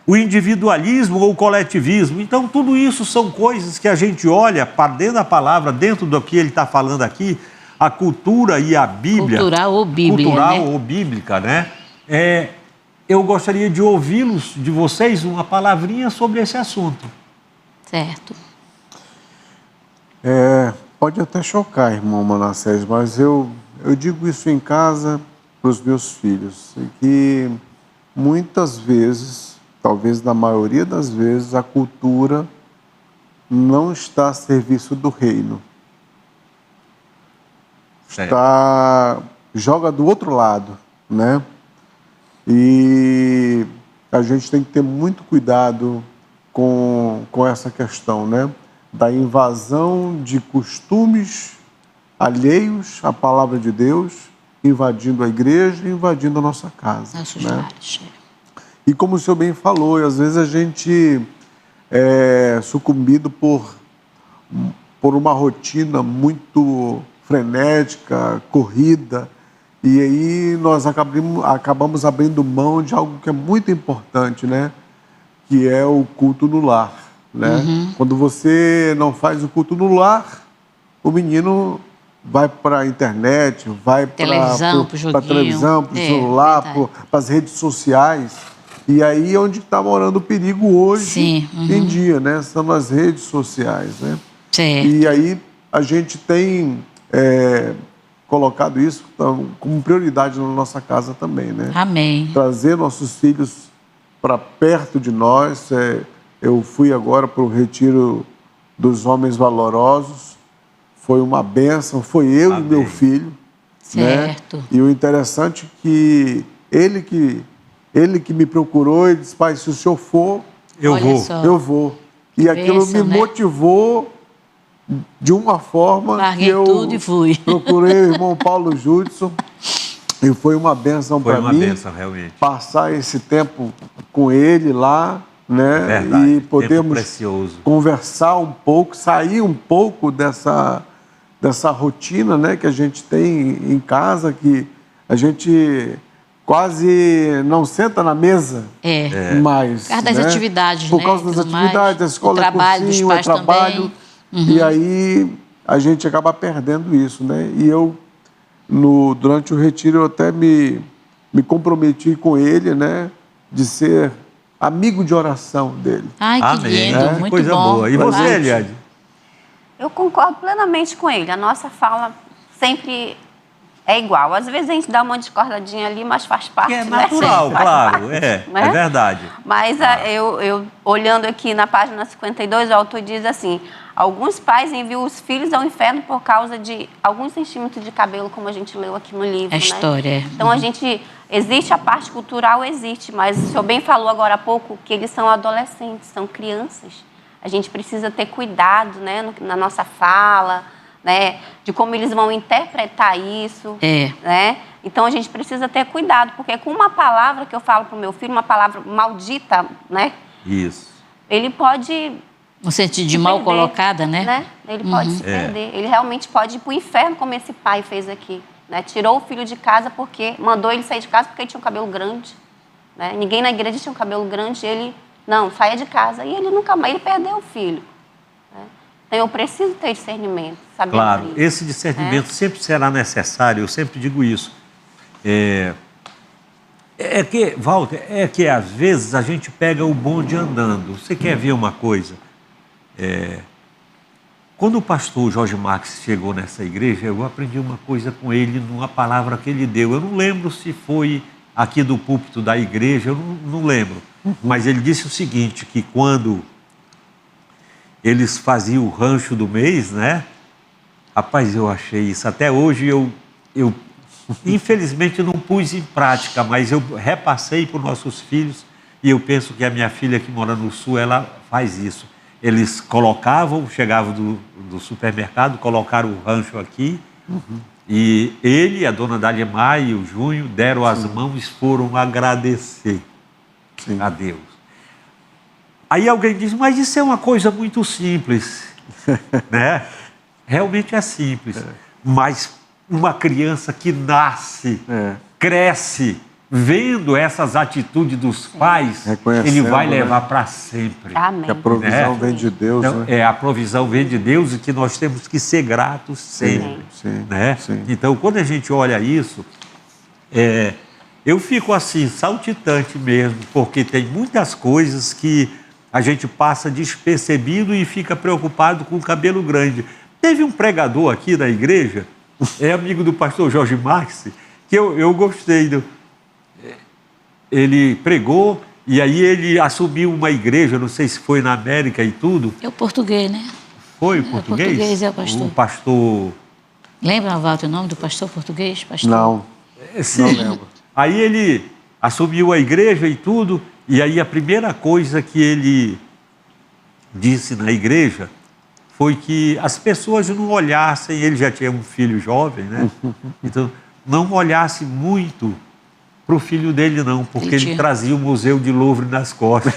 Speaker 1: O individualismo ou o coletivismo. Então, tudo isso são coisas que a gente olha para dentro da palavra, dentro do que ele está falando aqui, a cultura e a Bíblia.
Speaker 2: Cultural ou bíblica,
Speaker 1: Cultural
Speaker 2: né?
Speaker 1: ou bíblica, né? Eu gostaria de ouvi-los, de vocês, uma palavrinha sobre esse assunto.
Speaker 2: Certo.
Speaker 3: Pode até chocar, irmão Manassés, mas eu digo isso em casa para os meus filhos, que muitas vezes, talvez na maioria das vezes, a cultura não está a serviço do reino. Joga do outro lado, né? E a gente tem que ter muito cuidado com essa questão, né? Da invasão de costumes alheios à palavra de Deus, invadindo a igreja e invadindo a nossa casa.
Speaker 2: Nossos
Speaker 3: né?
Speaker 2: lares.
Speaker 3: E como o senhor bem falou, às vezes a gente é sucumbido por uma rotina muito frenética, corrida, e aí nós acabamos abrindo mão de algo que é muito importante, né? Que é o culto no lar. Né? Quando você não faz o culto no lar, o menino vai para a internet, vai para
Speaker 2: Televisão, pro joguinho.
Speaker 3: televisão, para o celular,
Speaker 2: verdade.
Speaker 3: para as redes sociais. E aí é onde está morando o perigo hoje
Speaker 2: Sim,
Speaker 3: em dia, né? São nas redes sociais, né?
Speaker 2: Certo.
Speaker 3: E aí a gente tem colocado isso como prioridade na nossa casa também, né?
Speaker 2: Amém.
Speaker 3: Trazer nossos filhos para perto de nós. Eu fui agora para o retiro dos homens valorosos. Foi uma bênção. Foi eu
Speaker 1: Amém.
Speaker 3: e meu filho.
Speaker 2: Certo.
Speaker 3: Né? E o interessante é que ele que me procurou e disse: pai, se o senhor for,
Speaker 1: Eu
Speaker 2: Olha
Speaker 1: vou.
Speaker 2: só.
Speaker 3: eu vou. E aquilo
Speaker 2: bênção,
Speaker 3: me
Speaker 2: né?
Speaker 3: motivou de uma forma
Speaker 2: Larguei
Speaker 3: que eu
Speaker 2: tudo e fui.
Speaker 3: procurei o irmão Paulo Judson e foi uma bênção
Speaker 1: Foi
Speaker 3: para
Speaker 1: uma
Speaker 3: mim
Speaker 1: bênção, realmente.
Speaker 3: passar esse tempo com ele lá, né?
Speaker 1: Verdade.
Speaker 3: E
Speaker 1: Tempo
Speaker 3: podemos
Speaker 1: precioso.
Speaker 3: conversar um pouco, sair um pouco dessa rotina, né, que a gente tem em casa, que a gente quase não senta na mesa mais.
Speaker 2: Por causa das atividades,
Speaker 3: Por
Speaker 2: né,
Speaker 3: causa das
Speaker 2: tudo mais.
Speaker 3: atividades, a escola,
Speaker 2: O trabalho dos
Speaker 3: cursinho,
Speaker 2: pais
Speaker 3: trabalho.
Speaker 2: também.
Speaker 3: E aí a gente acaba perdendo isso, né? E eu, durante o retiro, eu até me comprometi com ele, né, de ser amigo de oração dele.
Speaker 2: Ai, que
Speaker 1: Amém.
Speaker 2: lindo,
Speaker 1: Que
Speaker 2: muito
Speaker 1: coisa
Speaker 2: bom.
Speaker 1: boa. E você,
Speaker 2: Verdade.
Speaker 1: Eliade?
Speaker 4: Eu concordo plenamente com ele. A nossa fala sempre é igual. Às vezes a gente dá uma discordadinha ali, mas faz parte.
Speaker 1: Que é
Speaker 4: né?
Speaker 1: natural,
Speaker 4: Faz
Speaker 1: claro.
Speaker 4: parte,
Speaker 1: É
Speaker 4: né?
Speaker 1: verdade.
Speaker 4: Mas eu olhando aqui na página 52, o autor diz assim: alguns pais enviam os filhos ao inferno por causa de alguns centímetros de cabelo, como a gente leu aqui no livro.
Speaker 2: A história.
Speaker 4: Né? Então existe a parte cultural, existe, mas o senhor bem falou agora há pouco que eles são adolescentes, são crianças. A gente precisa ter cuidado, né, na nossa fala, né, de como eles vão interpretar isso. Né? Então a gente precisa ter cuidado, porque com uma palavra que eu falo para o meu filho, uma palavra maldita, né?
Speaker 1: Isso.
Speaker 4: Ele pode
Speaker 2: No sentido de
Speaker 4: se
Speaker 2: mal
Speaker 4: perder,
Speaker 2: colocada, né?
Speaker 4: Ele pode se perder. Ele realmente pode ir para o inferno, como esse pai fez aqui. Né? Tirou o filho de casa porque mandou ele sair de casa porque ele tinha um cabelo grande. Né? Ninguém na igreja tinha um cabelo grande. Ele, não, saia de casa. E ele nunca mais, ele perdeu o filho. Né? Então eu preciso ter discernimento, saber.
Speaker 1: Claro, esse discernimento sempre será necessário, eu sempre digo isso. Walter, que às vezes a gente pega o bonde andando. Você quer ver uma coisa? Quando o pastor Jorge Marques chegou nessa igreja, eu aprendi uma coisa com ele numa palavra que ele deu. Eu não lembro se foi aqui do púlpito da igreja, eu não lembro. Mas ele disse o seguinte, que quando eles faziam o rancho do mês, né? Rapaz, eu achei isso. Até hoje eu infelizmente não pus em prática, mas eu repassei para os nossos filhos e eu penso que a minha filha que mora no sul, ela faz isso. Eles chegavam do supermercado, colocaram o rancho aqui e ele, a dona Dalimar e o Júnior deram as mãos e foram agradecer a Deus. Aí alguém diz, mas isso é uma coisa muito simples, né? Realmente é simples, mas uma criança que nasce, cresce, vendo essas atitudes dos pais, ele vai levar para sempre.
Speaker 4: Amém.
Speaker 3: Que a provisão vem de Deus,
Speaker 1: então,
Speaker 3: né?
Speaker 1: a provisão vem de Deus e que nós temos que ser gratos sempre.
Speaker 3: Sim,
Speaker 1: né?
Speaker 3: sim.
Speaker 1: Então, quando a gente olha isso, eu fico assim, saltitante mesmo, porque tem muitas coisas que a gente passa despercebido e fica preocupado com o cabelo grande. Teve um pregador aqui da igreja, amigo do pastor Jorge Marques, que eu gostei. Ele pregou e aí ele assumiu uma igreja, não sei se foi na América e tudo.
Speaker 2: É o português, né?
Speaker 1: Foi o português?
Speaker 2: Português é o pastor.
Speaker 1: O pastor...
Speaker 2: Lembra, Walter, o nome do pastor português? Pastor?
Speaker 3: Não,
Speaker 1: Sim.
Speaker 3: não lembro.
Speaker 1: Aí ele assumiu a igreja e tudo, e aí a primeira coisa que ele disse na igreja foi que as pessoas não olhassem, ele já tinha um filho jovem, né? Então, não olhasse muito para o filho dele, não, porque ele trazia o Museu de Louvre nas costas.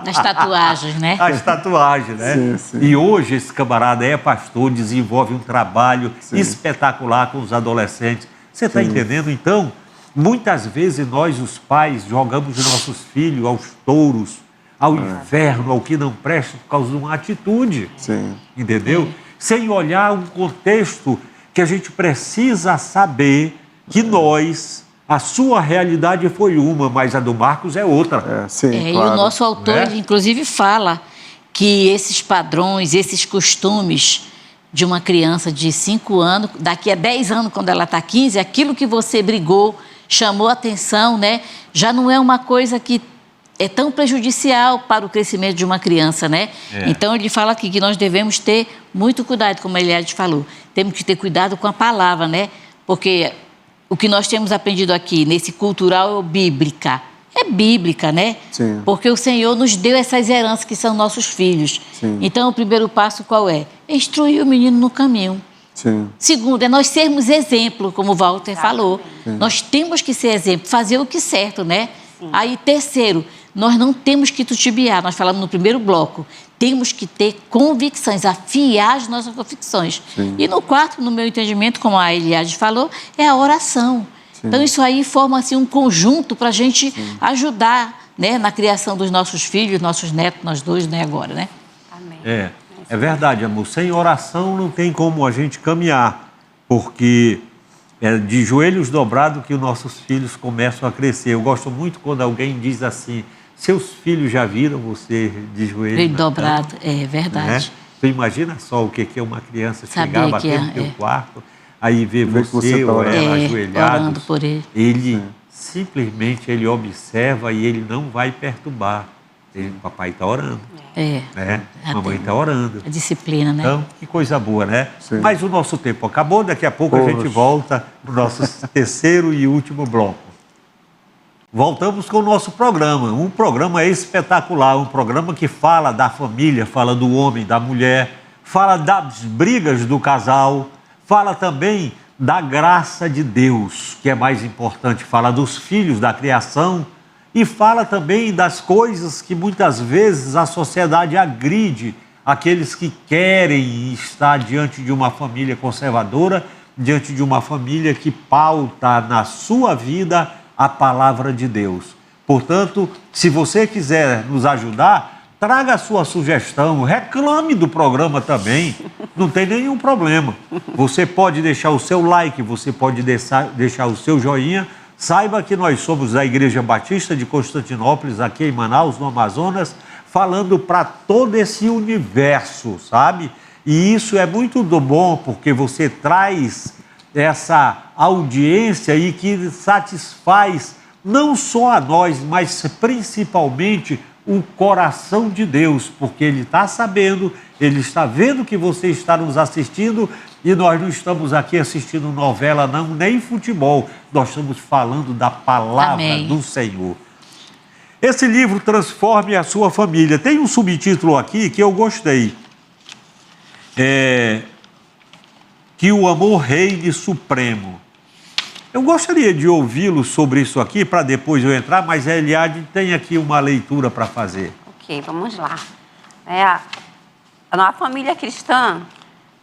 Speaker 2: Das tatuagens, né?
Speaker 1: As tatuagens, né?
Speaker 3: Sim, sim.
Speaker 1: E hoje esse camarada é pastor, desenvolve um trabalho espetacular com os adolescentes. Você está entendendo? Então, muitas vezes nós, os pais, jogamos os nossos filhos aos touros, ao inferno, ao que não presta, por causa de uma atitude.
Speaker 3: Sim.
Speaker 1: Entendeu? Sem olhar um contexto que a gente precisa saber que nós, a sua realidade foi uma, mas a do Marcos é outra.
Speaker 3: Sim,
Speaker 2: E
Speaker 3: claro.
Speaker 2: o nosso autor,
Speaker 1: Né?
Speaker 2: ele, inclusive, fala que esses padrões, esses costumes de uma criança de 5 anos, daqui a 10 anos, quando ela está 15, aquilo que você brigou, chamou atenção, né? Já não é uma coisa que é tão prejudicial para o crescimento de uma criança, né? Então, ele fala aqui que nós devemos ter muito cuidado, como a Eliade falou. Temos que ter cuidado com a palavra, né? Porque o que nós temos aprendido aqui, nesse cultural bíblica, é bíblica, né?
Speaker 3: Sim.
Speaker 2: Porque o Senhor nos deu essas heranças que são nossos filhos.
Speaker 3: Sim.
Speaker 2: Então, o primeiro passo qual é? É instruir o menino no caminho.
Speaker 3: Sim.
Speaker 2: Segundo, é nós sermos exemplo, como o Walter falou. Nós temos que ser exemplo, fazer o que é certo, né? Aí, terceiro, nós não temos que titubear. Nós falamos no primeiro bloco. Temos que ter convicções, afiar as nossas convicções.
Speaker 3: Sim.
Speaker 2: E no quarto, no meu entendimento, como a Eliade falou, é a oração.
Speaker 3: Sim.
Speaker 2: Então, isso aí forma assim, um conjunto para a gente ajudar, né, na criação dos nossos filhos, nossos netos, nós dois, né, agora, né?
Speaker 4: Amém.
Speaker 1: É verdade, amor. Sem oração não tem como a gente caminhar, porque é de joelhos dobrados que os nossos filhos começam a crescer. Eu gosto muito quando alguém diz assim, seus filhos já viram você de joelhos
Speaker 2: Bem
Speaker 1: na
Speaker 2: dobrado,
Speaker 1: cama?
Speaker 2: é verdade.
Speaker 1: Né? Tu imagina só o que é uma criança
Speaker 2: Saber
Speaker 1: chegar, bater
Speaker 2: que
Speaker 1: no teu quarto, aí ver
Speaker 3: Ver que você
Speaker 1: você
Speaker 3: tá
Speaker 1: ou
Speaker 3: orando.
Speaker 1: ela
Speaker 2: É,
Speaker 1: ajoelhados.
Speaker 2: orando por ele.
Speaker 1: Ele simplesmente ele observa e ele não vai perturbar. Papai está orando,
Speaker 2: É,
Speaker 1: né?
Speaker 2: Já
Speaker 1: Mamãe
Speaker 2: tem.
Speaker 1: está orando.
Speaker 2: a disciplina, né?
Speaker 1: Então, que coisa boa, né?
Speaker 3: Sim.
Speaker 1: Mas o nosso tempo acabou, daqui a pouco a gente volta para o nosso terceiro e último bloco. Voltamos com o nosso programa, um programa espetacular, um programa que fala da família, fala do homem, da mulher, fala das brigas do casal, fala também da graça de Deus, que é mais importante, fala dos filhos, da criação, e fala também das coisas que muitas vezes a sociedade agride aqueles que querem estar diante de uma família conservadora, diante de uma família que pauta na sua vida a palavra de Deus. Portanto, se você quiser nos ajudar, traga a sua sugestão, reclame do programa também, não tem nenhum problema. Você pode deixar o seu like, você pode deixar o seu joinha. Saiba que nós somos da Igreja Batista de Constantinópolis, aqui em Manaus, no Amazonas, falando para todo esse universo, sabe? E isso é muito bom, porque você traz essa audiência e que satisfaz não só a nós, mas principalmente o coração de Deus, porque Ele está sabendo, Ele está vendo que você está nos assistindo e nós não estamos aqui assistindo novela, não, nem futebol. Nós estamos falando da palavra
Speaker 2: Amém.
Speaker 1: do Senhor. Esse livro Transforme a Sua Família. Tem um subtítulo aqui que eu gostei. Que o amor reine supremo. Eu gostaria de ouvi-lo sobre isso aqui, para depois eu entrar, mas a Eliade tem aqui uma leitura para fazer.
Speaker 4: Ok, vamos lá. A família cristã,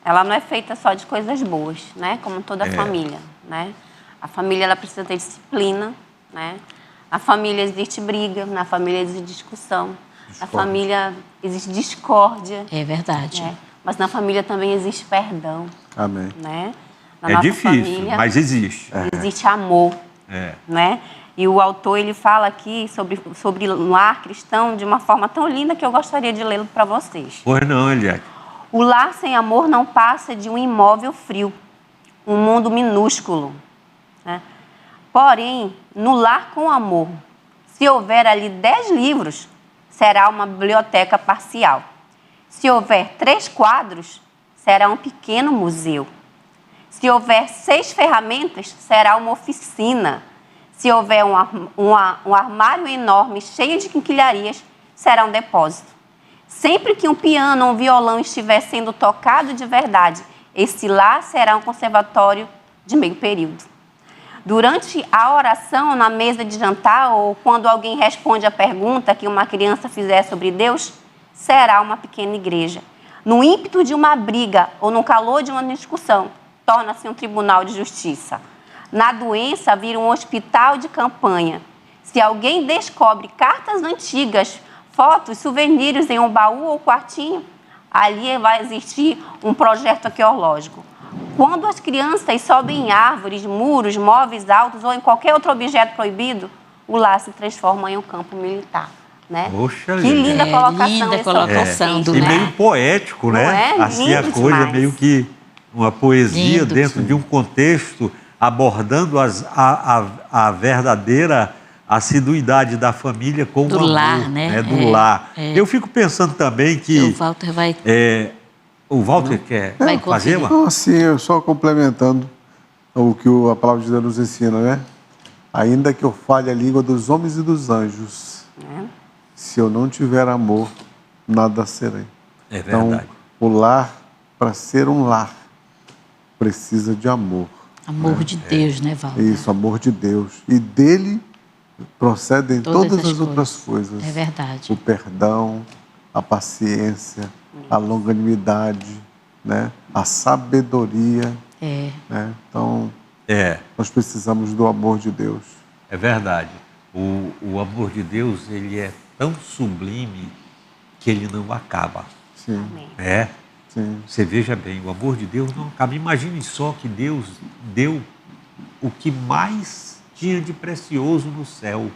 Speaker 4: ela não é feita só de coisas boas, né? Como toda família, né? A família, ela precisa ter disciplina, né? Na família existe briga, na família existe discussão, na família existe discórdia.
Speaker 2: É verdade.
Speaker 4: Né? Mas na família também existe perdão,
Speaker 3: Amém.
Speaker 4: né? Na
Speaker 1: É
Speaker 4: nossa
Speaker 1: difícil,
Speaker 4: família,
Speaker 1: mas existe.
Speaker 4: existe amor, né? E o autor, ele fala aqui sobre o lar cristão de uma forma tão linda que eu gostaria de lê-lo para vocês.
Speaker 1: Pois não, Eliade.
Speaker 4: O lar sem amor não passa de um imóvel frio, um mundo minúsculo, né? Porém, no lar com amor, se houver ali 10 livros, será uma biblioteca parcial. Se houver 3 quadros, será um pequeno museu. Se houver 6 ferramentas, será uma oficina. Se houver um armário enorme cheio de quinquilharias, será um depósito. Sempre que um piano ou um violão estiver sendo tocado de verdade, esse lar será um conservatório de meio período. Durante a oração na mesa de jantar ou quando alguém responde a pergunta que uma criança fizer sobre Deus, será uma pequena igreja. No ímpeto de uma briga ou no calor de uma discussão, torna-se um tribunal de justiça. Na doença, vira um hospital de campanha. Se alguém descobre cartas antigas, fotos, souvenirs em um baú ou quartinho, ali vai existir um projeto arqueológico. Quando as crianças sobem em árvores, muros, móveis altos ou em qualquer outro objeto proibido, o lar se transforma em um campo militar. Né?
Speaker 1: Poxa,
Speaker 4: que linda colocação.
Speaker 2: Linda colocação do
Speaker 1: E
Speaker 2: lar.
Speaker 1: meio poético, né?
Speaker 4: Não é?
Speaker 1: Assim a
Speaker 4: Lindo
Speaker 1: coisa,
Speaker 4: demais.
Speaker 1: meio que uma poesia
Speaker 2: Lindo.
Speaker 1: dentro de um contexto, abordando a verdadeira assiduidade da família com
Speaker 2: Do
Speaker 1: o amor,
Speaker 2: lar, né?
Speaker 1: Do lar. Eu fico pensando também que
Speaker 2: O Walter vai...
Speaker 1: o Walter quer
Speaker 2: Vai
Speaker 1: fazer
Speaker 2: conseguir.
Speaker 1: uma...
Speaker 3: Então, assim, eu só complementando o que a palavra de Deus nos ensina, né? Ainda que eu fale a língua dos homens e dos anjos, se eu não tiver amor, nada serei.
Speaker 1: É verdade.
Speaker 3: Então, o lar, para ser um lar, precisa de amor.
Speaker 2: Amor de Deus, né, Walter?
Speaker 3: Isso, amor de Deus. E dele procedem todas as outras coisas.
Speaker 2: É verdade.
Speaker 3: O perdão, a paciência, a longanimidade, né? A sabedoria.
Speaker 2: É.
Speaker 3: Né? Então,
Speaker 1: É
Speaker 3: nós precisamos do amor de Deus.
Speaker 1: verdade. O amor de Deus, ele é tão sublime que ele não acaba.
Speaker 3: Sim,
Speaker 1: É.
Speaker 3: sim.
Speaker 1: Você veja bem, o amor de Deus não acaba. Imagine só que Deus deu o que mais tinha de precioso no céu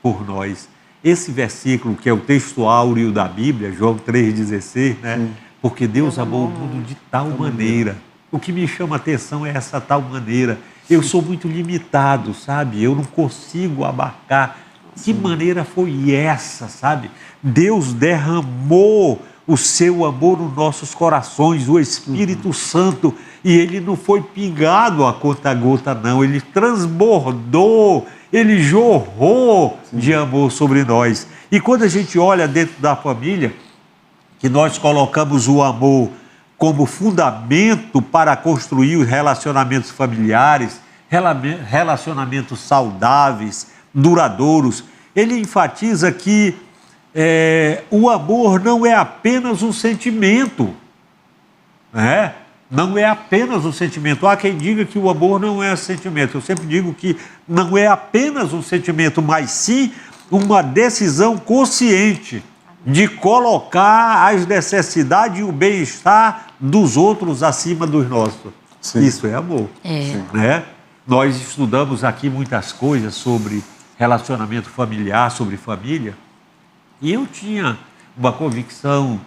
Speaker 1: por nós. Esse versículo, que é o texto áureo da Bíblia, João 3,16, né?
Speaker 3: Sim.
Speaker 1: Porque Deus amou o mundo de tal maneira. O que me chama a atenção é essa tal maneira. Eu sou muito limitado, sabe? Eu não consigo abarcar. Que maneira foi essa, sabe? Deus derramou o seu amor nos nossos corações, o Espírito Santo, e ele não foi pingado a conta-gota, não. Ele transbordou, ele jorrou de amor sobre nós. E quando a gente olha dentro da família, que nós colocamos o amor como fundamento para construir os relacionamentos familiares, relacionamentos saudáveis, duradouros, ele enfatiza que o amor não é apenas um sentimento, né? Não é apenas um sentimento. Há quem diga que o amor não é sentimento. Eu sempre digo que não é apenas um sentimento, mas sim uma decisão consciente de colocar as necessidades e o bem-estar dos outros acima dos nossos.
Speaker 3: Sim.
Speaker 1: Isso é amor. Né? Nós estudamos aqui muitas coisas sobre relacionamento familiar, sobre família, e eu tinha uma convicção,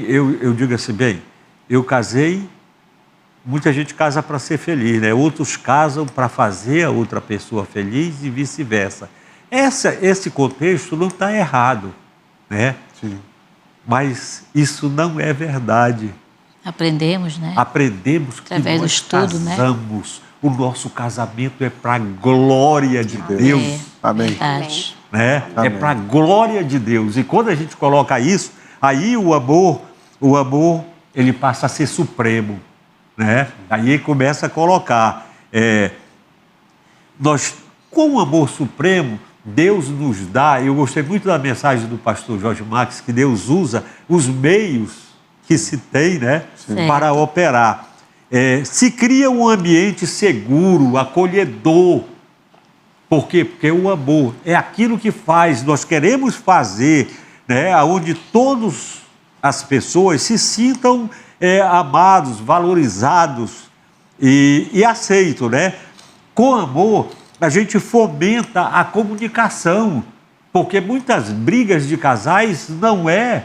Speaker 1: eu digo assim, eu casei, muita gente casa para ser feliz, né? Outros casam para fazer a outra pessoa feliz e vice-versa. Esse contexto não está errado, né?
Speaker 3: Sim.
Speaker 1: Mas isso não é verdade.
Speaker 2: Aprendemos, né?
Speaker 1: Aprendemos que
Speaker 2: Através do
Speaker 1: nós
Speaker 2: estudo, né?
Speaker 1: casamos. O nosso casamento é para a glória de Deus.
Speaker 3: Amém.
Speaker 2: Verdade.
Speaker 1: Né? É
Speaker 3: Amém.
Speaker 1: para a glória de Deus. E quando a gente coloca isso, aí o amor, ele passa a ser supremo. Né? Aí ele começa a colocar. Nós, com o amor supremo, Deus nos dá, eu gostei muito da mensagem do pastor Jorge Max, que Deus usa os meios que se tem, né, para operar. Se cria um ambiente seguro, acolhedor. Por quê? Porque o amor é aquilo que faz, nós queremos fazer, né, onde todas as pessoas se sintam amados, valorizados e aceitos, né? Com amor, a gente fomenta a comunicação, porque muitas brigas de casais não é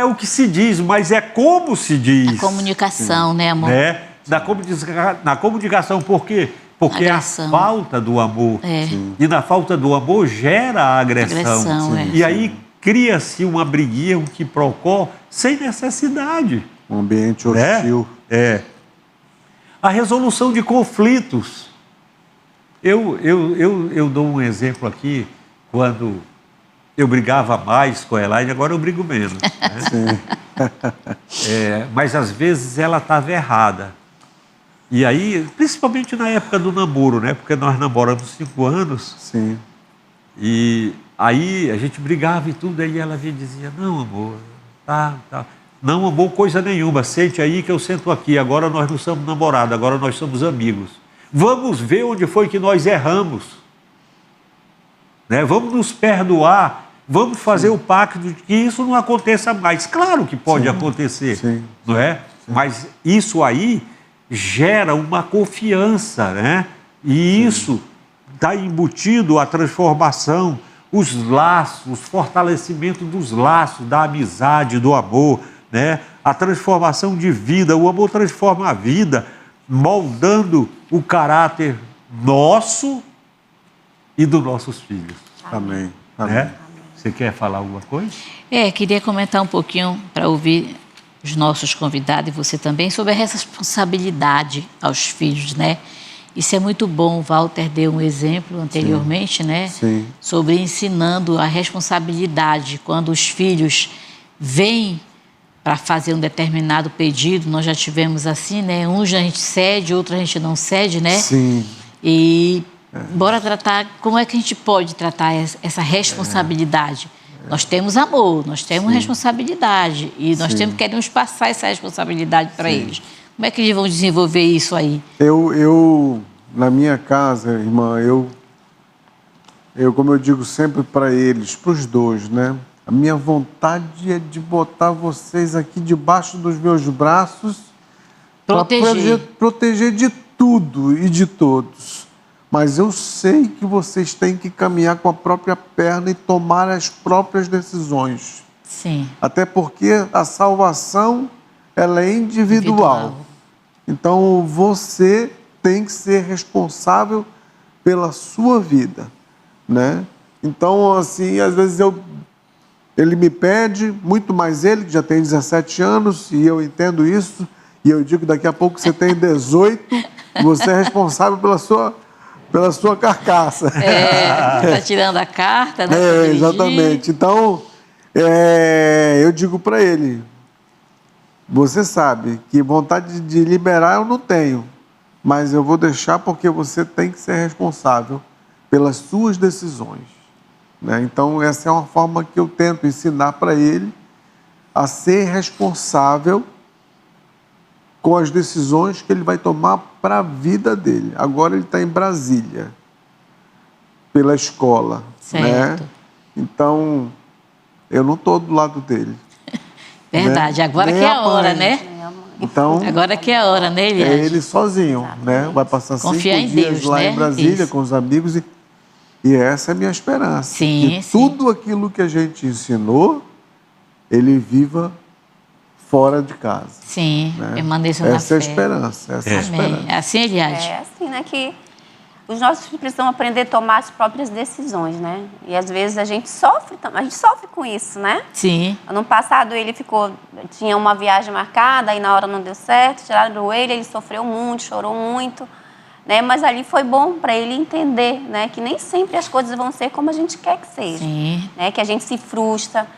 Speaker 1: o que se diz, mas é como se diz.
Speaker 2: A comunicação, né, amor?
Speaker 1: Né? Na comunicação, por quê? Porque é a
Speaker 2: Agressão.
Speaker 1: falta do amor. E na falta do amor gera a agressão.
Speaker 2: Agressão,
Speaker 1: E aí cria-se uma briguinha, um quiprocó, sem necessidade.
Speaker 3: Um ambiente
Speaker 1: Né?
Speaker 3: hostil.
Speaker 1: A resolução de conflitos. Eu dou um exemplo aqui, quando eu brigava mais com a Elaine, agora eu brigo menos. Né? Mas às vezes ela estava errada. E aí, principalmente na época do namoro, né? Porque nós namoramos 5 anos.
Speaker 3: Sim.
Speaker 1: E aí a gente brigava e tudo, aí ela vinha e dizia, não, amor, tá. Não, amor, coisa nenhuma, sente aí que eu sento aqui, agora nós não somos namorados, agora nós somos amigos. Vamos ver onde foi que nós erramos. Né? Vamos nos perdoar vamos fazer o pacto de que isso não aconteça mais. Claro que pode acontecer, não é? Mas isso aí gera uma confiança, né? E isso está embutido a transformação, os laços, o fortalecimento dos laços, da amizade, do amor, né? A transformação de vida. O amor transforma a vida, moldando o caráter nosso e dos nossos filhos.
Speaker 3: Amém.
Speaker 1: Né? Você quer falar alguma coisa?
Speaker 2: Queria comentar um pouquinho para ouvir os nossos convidados e você também sobre a responsabilidade aos filhos, né? Isso é muito bom. O Walter deu um exemplo anteriormente, né?
Speaker 3: Sim.
Speaker 2: Sobre ensinando a responsabilidade. Quando os filhos vêm para fazer um determinado pedido, nós já tivemos assim, né? Uns a gente cede, outros a gente não cede, né?
Speaker 3: Sim.
Speaker 2: E bora tratar, como é que a gente pode tratar essa responsabilidade? Nós temos amor, nós temos responsabilidade e nós queremos passar essa responsabilidade para eles. Como é que eles vão desenvolver isso aí?
Speaker 3: Eu na minha casa, irmã, eu como eu digo sempre para eles, para os dois, né? A minha vontade é de botar vocês aqui debaixo dos meus braços para proteger de tudo e de todos. Mas eu sei que vocês têm que caminhar com a própria perna e tomar as próprias decisões.
Speaker 2: Sim.
Speaker 3: Até porque a salvação, ela é individual. Então, você tem que ser responsável pela sua vida, né? Então, assim, às vezes ele me pede, muito mais ele, que já tem 17 anos, e eu entendo isso, e eu digo, daqui a pouco você tem 18, você é responsável pela sua carcaça.
Speaker 2: Está tirando a carta, né?
Speaker 3: Exatamente. Então, eu digo para ele, você sabe que vontade de liberar eu não tenho, mas eu vou deixar porque você tem que ser responsável pelas suas decisões, né? Então, essa é uma forma que eu tento ensinar para ele a ser responsável com as decisões que ele vai tomar para a vida dele. Agora ele está em Brasília, pela escola,
Speaker 2: certo,
Speaker 3: né? Então, eu não estou do lado dele.
Speaker 2: Verdade,
Speaker 3: né?
Speaker 2: agora
Speaker 3: Nem
Speaker 2: que é
Speaker 3: a
Speaker 2: a hora,
Speaker 3: mãe.
Speaker 2: né?
Speaker 3: Então,
Speaker 2: agora que é a hora, né, Eliade?
Speaker 3: é ele sozinho, né? Vai passar
Speaker 2: Confiar
Speaker 3: 5
Speaker 2: em
Speaker 3: dias
Speaker 2: Deus,
Speaker 3: lá
Speaker 2: né?
Speaker 3: em Brasília
Speaker 2: Isso.
Speaker 3: com os amigos e essa é a minha esperança.
Speaker 2: Sim,
Speaker 3: que
Speaker 2: sim.
Speaker 3: tudo aquilo que a gente ensinou, ele viva fora de casa.
Speaker 2: Sim,
Speaker 3: né?
Speaker 2: permaneça na fé.
Speaker 3: Essa é a esperança. Essa é a
Speaker 2: Amém.
Speaker 3: esperança.
Speaker 2: É assim, Eliade?
Speaker 4: É assim, né, que os nossos filhos precisam aprender a tomar as próprias decisões, né? E às vezes a gente sofre com isso, né?
Speaker 2: Sim.
Speaker 4: Ano passado ele tinha uma viagem marcada, aí na hora não deu certo, tiraram ele sofreu muito, chorou muito, né? Mas ali foi bom para ele entender, né, que nem sempre as coisas vão ser como a gente quer que seja,
Speaker 2: Sim.
Speaker 4: né? Que a gente se frustra,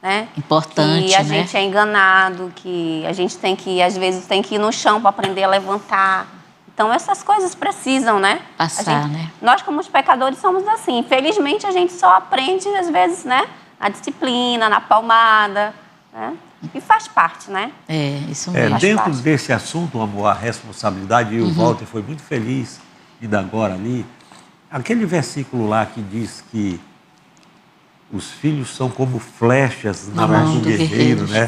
Speaker 4: né?
Speaker 2: Importante,
Speaker 4: que a
Speaker 2: né?
Speaker 4: gente é enganado, que a gente às vezes tem que ir no chão para aprender a levantar. Então, essas coisas precisam, né?
Speaker 2: Passar, né?
Speaker 4: Nós, como os pecadores, somos assim. Infelizmente, a gente só aprende, às vezes, né? Na disciplina, na palmada, né? E faz parte, né?
Speaker 2: Isso mesmo.
Speaker 1: Dentro desse assunto, amor, a responsabilidade, e o Walter foi muito feliz, ainda agora ali, aquele versículo lá que diz que os filhos são como flechas na mão do guerreiro, né?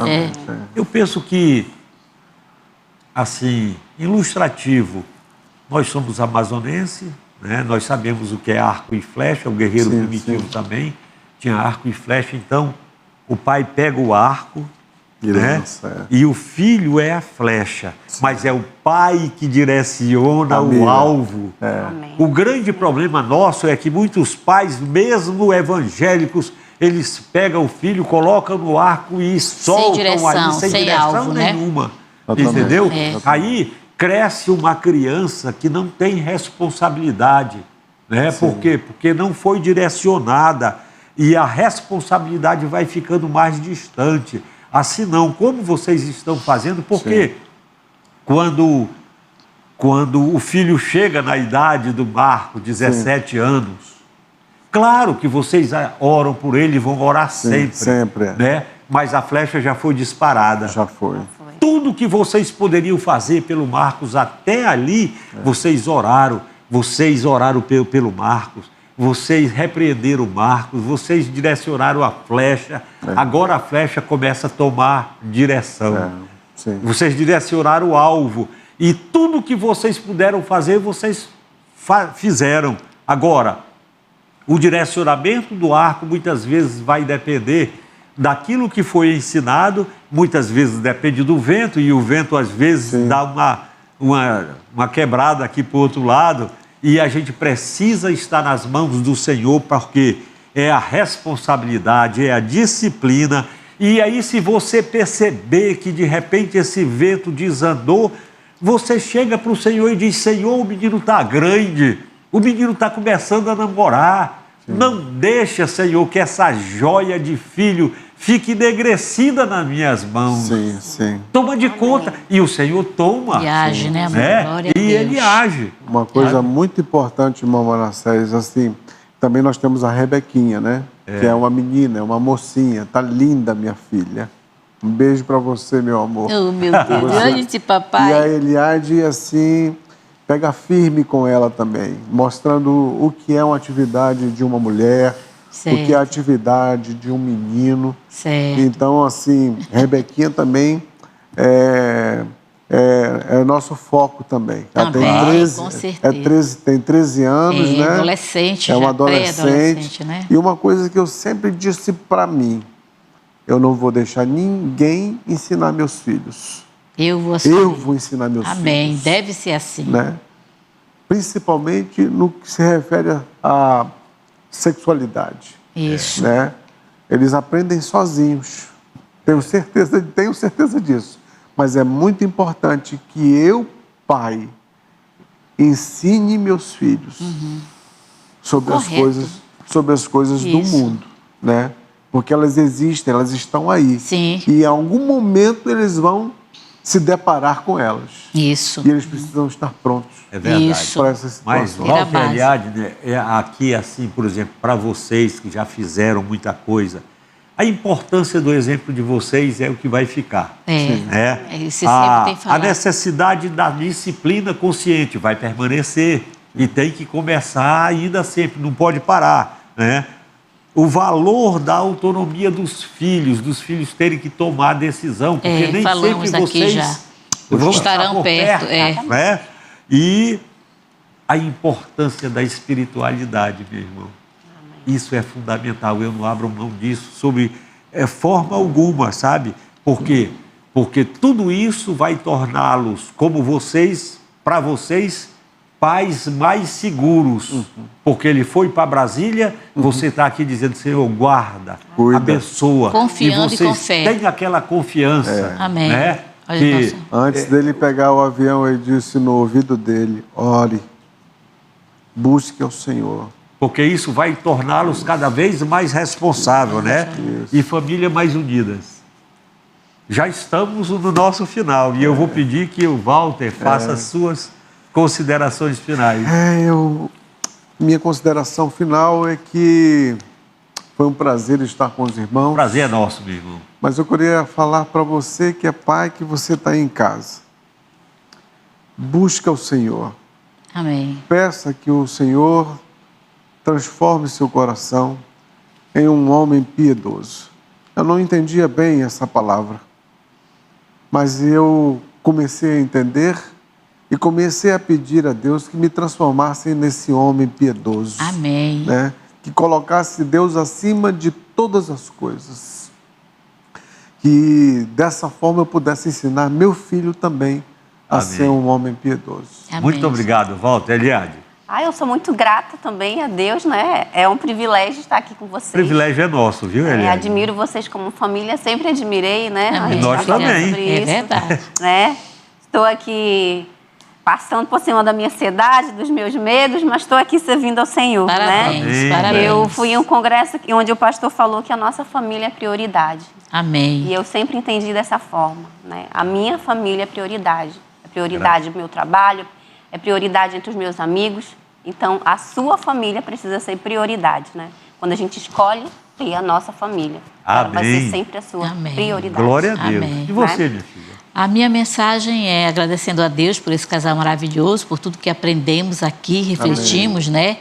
Speaker 1: Eu penso que, assim, ilustrativo, nós somos amazonenses, né? Nós sabemos o que é arco e flecha, o guerreiro primitivo também tinha arco e flecha, então o pai pega o arco, né? E o filho é a flecha, mas é o pai que direciona o alvo. O grande problema nosso é que muitos pais, mesmo evangélicos, eles pegam o filho, colocam no arco e soltam ali sem direção
Speaker 2: alvo,
Speaker 1: nenhuma.
Speaker 2: Né?
Speaker 1: Entendeu? Aí cresce uma criança que não tem responsabilidade, né? Por quê? Porque não foi direcionada e a responsabilidade vai ficando mais distante. Assim não, como vocês estão fazendo, porque quando o filho chega na idade do Marco, 17 anos, claro que vocês oram por ele e vão orar sempre, né? Mas a flecha já foi disparada.
Speaker 3: Já foi.
Speaker 1: Tudo que vocês poderiam fazer pelo Marcos até ali, vocês oraram pelo Marcos. vocês repreenderam o Marcos, vocês direcionaram a flecha, agora a flecha começa a tomar direção. Vocês direcionaram o alvo e tudo que vocês puderam fazer, vocês fizeram. Agora, o direcionamento do arco muitas vezes vai depender daquilo que foi ensinado, muitas vezes depende do vento, e o vento às vezes dá uma quebrada aqui para o outro lado, e a gente precisa estar nas mãos do Senhor, porque é a responsabilidade, é a disciplina. E aí, se você perceber que de repente esse vento desandou, você chega para o Senhor e diz: Senhor, o menino está grande, o menino está começando a namorar. Não deixa, Senhor, que essa joia de filho fique enegrecida nas minhas mãos. Toma de conta. E o Senhor toma.
Speaker 2: E age, né, amor? Glória a
Speaker 1: E
Speaker 2: Deus.
Speaker 1: Ele age.
Speaker 3: Uma coisa muito importante, irmão Manassés, assim, também nós temos a Rebequinha, né? Que é uma menina, é uma mocinha. Tá linda, minha filha. Um beijo para você, meu amor.
Speaker 2: Oh, meu Deus. Olha esse papai.
Speaker 3: E a Eliade, assim, pega firme com ela também, mostrando o que é uma atividade de uma mulher, o que é a atividade de um menino. Então, assim, Rebequinha também é nosso foco também. Ela tem 13,
Speaker 2: com certeza.
Speaker 3: Tem 13 anos, né?
Speaker 2: Adolescente,
Speaker 3: é uma
Speaker 2: já
Speaker 3: adolescente,
Speaker 2: né?
Speaker 3: E uma coisa que eu sempre disse para mim: eu não vou deixar ninguém ensinar meus filhos.
Speaker 2: Eu vou
Speaker 3: ensinar meus filhos.
Speaker 2: Amém. Deve ser assim.
Speaker 3: Né? Principalmente no que se refere à sexualidade.
Speaker 2: Isso.
Speaker 3: Né? Eles aprendem sozinhos. Tenho certeza disso. Mas é muito importante que eu, pai, ensine meus filhos sobre as coisas do mundo, né? Porque elas existem, elas estão aí. E em algum momento eles vão se deparar com elas.
Speaker 2: Isso.
Speaker 3: E eles precisam estar prontos.
Speaker 1: É verdade.
Speaker 3: Para essa situação.
Speaker 1: Mas, Walter Eliade, né, aqui, assim, por exemplo, para vocês que já fizeram muita coisa, a importância do exemplo de vocês é o que vai ficar.
Speaker 2: Você sempre tem falado.
Speaker 1: A necessidade da disciplina consciente vai permanecer e tem que começar ainda sempre, não pode parar, né? O valor da autonomia dos filhos terem que tomar a decisão, porque nem
Speaker 2: falamos
Speaker 1: sempre
Speaker 2: aqui
Speaker 1: vocês
Speaker 2: já. Estarão perto.
Speaker 1: Né? E a importância da espiritualidade, meu irmão. Isso é fundamental, eu não abro mão disso sob forma alguma, sabe? Por quê? Porque tudo isso vai torná-los, como vocês, para vocês, pais mais seguros. Porque ele foi para Brasília, você está aqui dizendo: Senhor, guarda, abençoa.
Speaker 2: Confiando
Speaker 1: e
Speaker 2: com fé.
Speaker 1: Tem aquela confiança.
Speaker 2: Amém.
Speaker 1: Né?
Speaker 2: Que,
Speaker 3: antes dele pegar o avião, ele disse no ouvido dele: ore, busque ao Senhor.
Speaker 1: Porque isso vai torná-los cada vez mais responsáveis, né? E famílias mais unidas. Já estamos no nosso final e eu vou pedir que o Walter faça as suas considerações finais.
Speaker 3: Minha consideração final é que foi um prazer estar com os irmãos.
Speaker 1: Prazer é nosso, meu irmão.
Speaker 3: Mas eu queria falar para você que é pai, que você está aí em casa. Busca o Senhor.
Speaker 2: Amém.
Speaker 3: Peça que o Senhor transforme seu coração em um homem piedoso. Eu não entendia bem essa palavra, mas eu comecei a entender e comecei a pedir a Deus que me transformasse nesse homem piedoso.
Speaker 2: Amém.
Speaker 3: Né? Que colocasse Deus acima de todas as coisas. Que dessa forma eu pudesse ensinar meu filho também a ser um homem piedoso.
Speaker 2: Amém.
Speaker 1: Muito obrigado, Walter Eliade.
Speaker 4: Eu sou muito grata também a Deus, né? É um privilégio estar aqui com vocês.
Speaker 1: O privilégio é nosso, viu, Eliade?
Speaker 4: Admiro vocês como família, sempre admirei, né?
Speaker 2: Amém.
Speaker 4: A gente
Speaker 1: Nós também.
Speaker 4: sobre
Speaker 2: É
Speaker 4: isso,
Speaker 2: verdade.
Speaker 4: né? Estou aqui passando por cima da minha ansiedade, dos meus medos, mas estou aqui servindo ao Senhor,
Speaker 2: Parabéns,
Speaker 4: né?
Speaker 2: parabéns.
Speaker 4: Eu fui em um congresso onde o pastor falou que a nossa família é prioridade.
Speaker 2: Amém.
Speaker 4: E eu sempre entendi dessa forma, né? A minha família é prioridade. É prioridade do meu trabalho, é prioridade entre os meus amigos. Então, a sua família precisa ser prioridade, né? Quando a gente escolhe ter a nossa família, ela vai ser sempre a sua prioridade.
Speaker 1: Glória a Deus.
Speaker 2: Amém.
Speaker 1: E você, minha filha?
Speaker 2: A minha mensagem é agradecendo a Deus por esse casal maravilhoso, por tudo que aprendemos aqui, refletimos, né?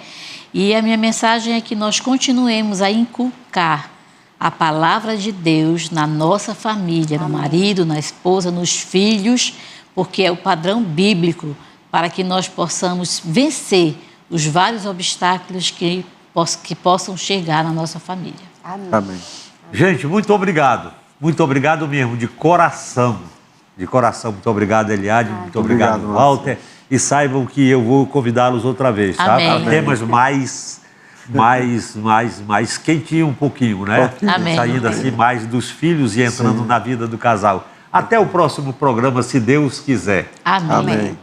Speaker 2: E a minha mensagem é que nós continuemos a inculcar a palavra de Deus na nossa família, no marido, na esposa, nos filhos, porque é o padrão bíblico para que nós possamos vencer os vários obstáculos que possam chegar na nossa família.
Speaker 3: Amém.
Speaker 1: Gente, muito obrigado. Muito obrigado mesmo, de coração. De coração, muito obrigado, Eliade. Muito obrigado, Walter. E saibam que eu vou convidá-los outra vez, tá?
Speaker 2: Amém.
Speaker 1: Para temas mais quentinho um pouquinho, né?
Speaker 2: Amém.
Speaker 1: Saindo assim mais dos filhos e entrando na vida do casal. Até o próximo programa, se Deus quiser.
Speaker 2: Amém.
Speaker 3: Amém.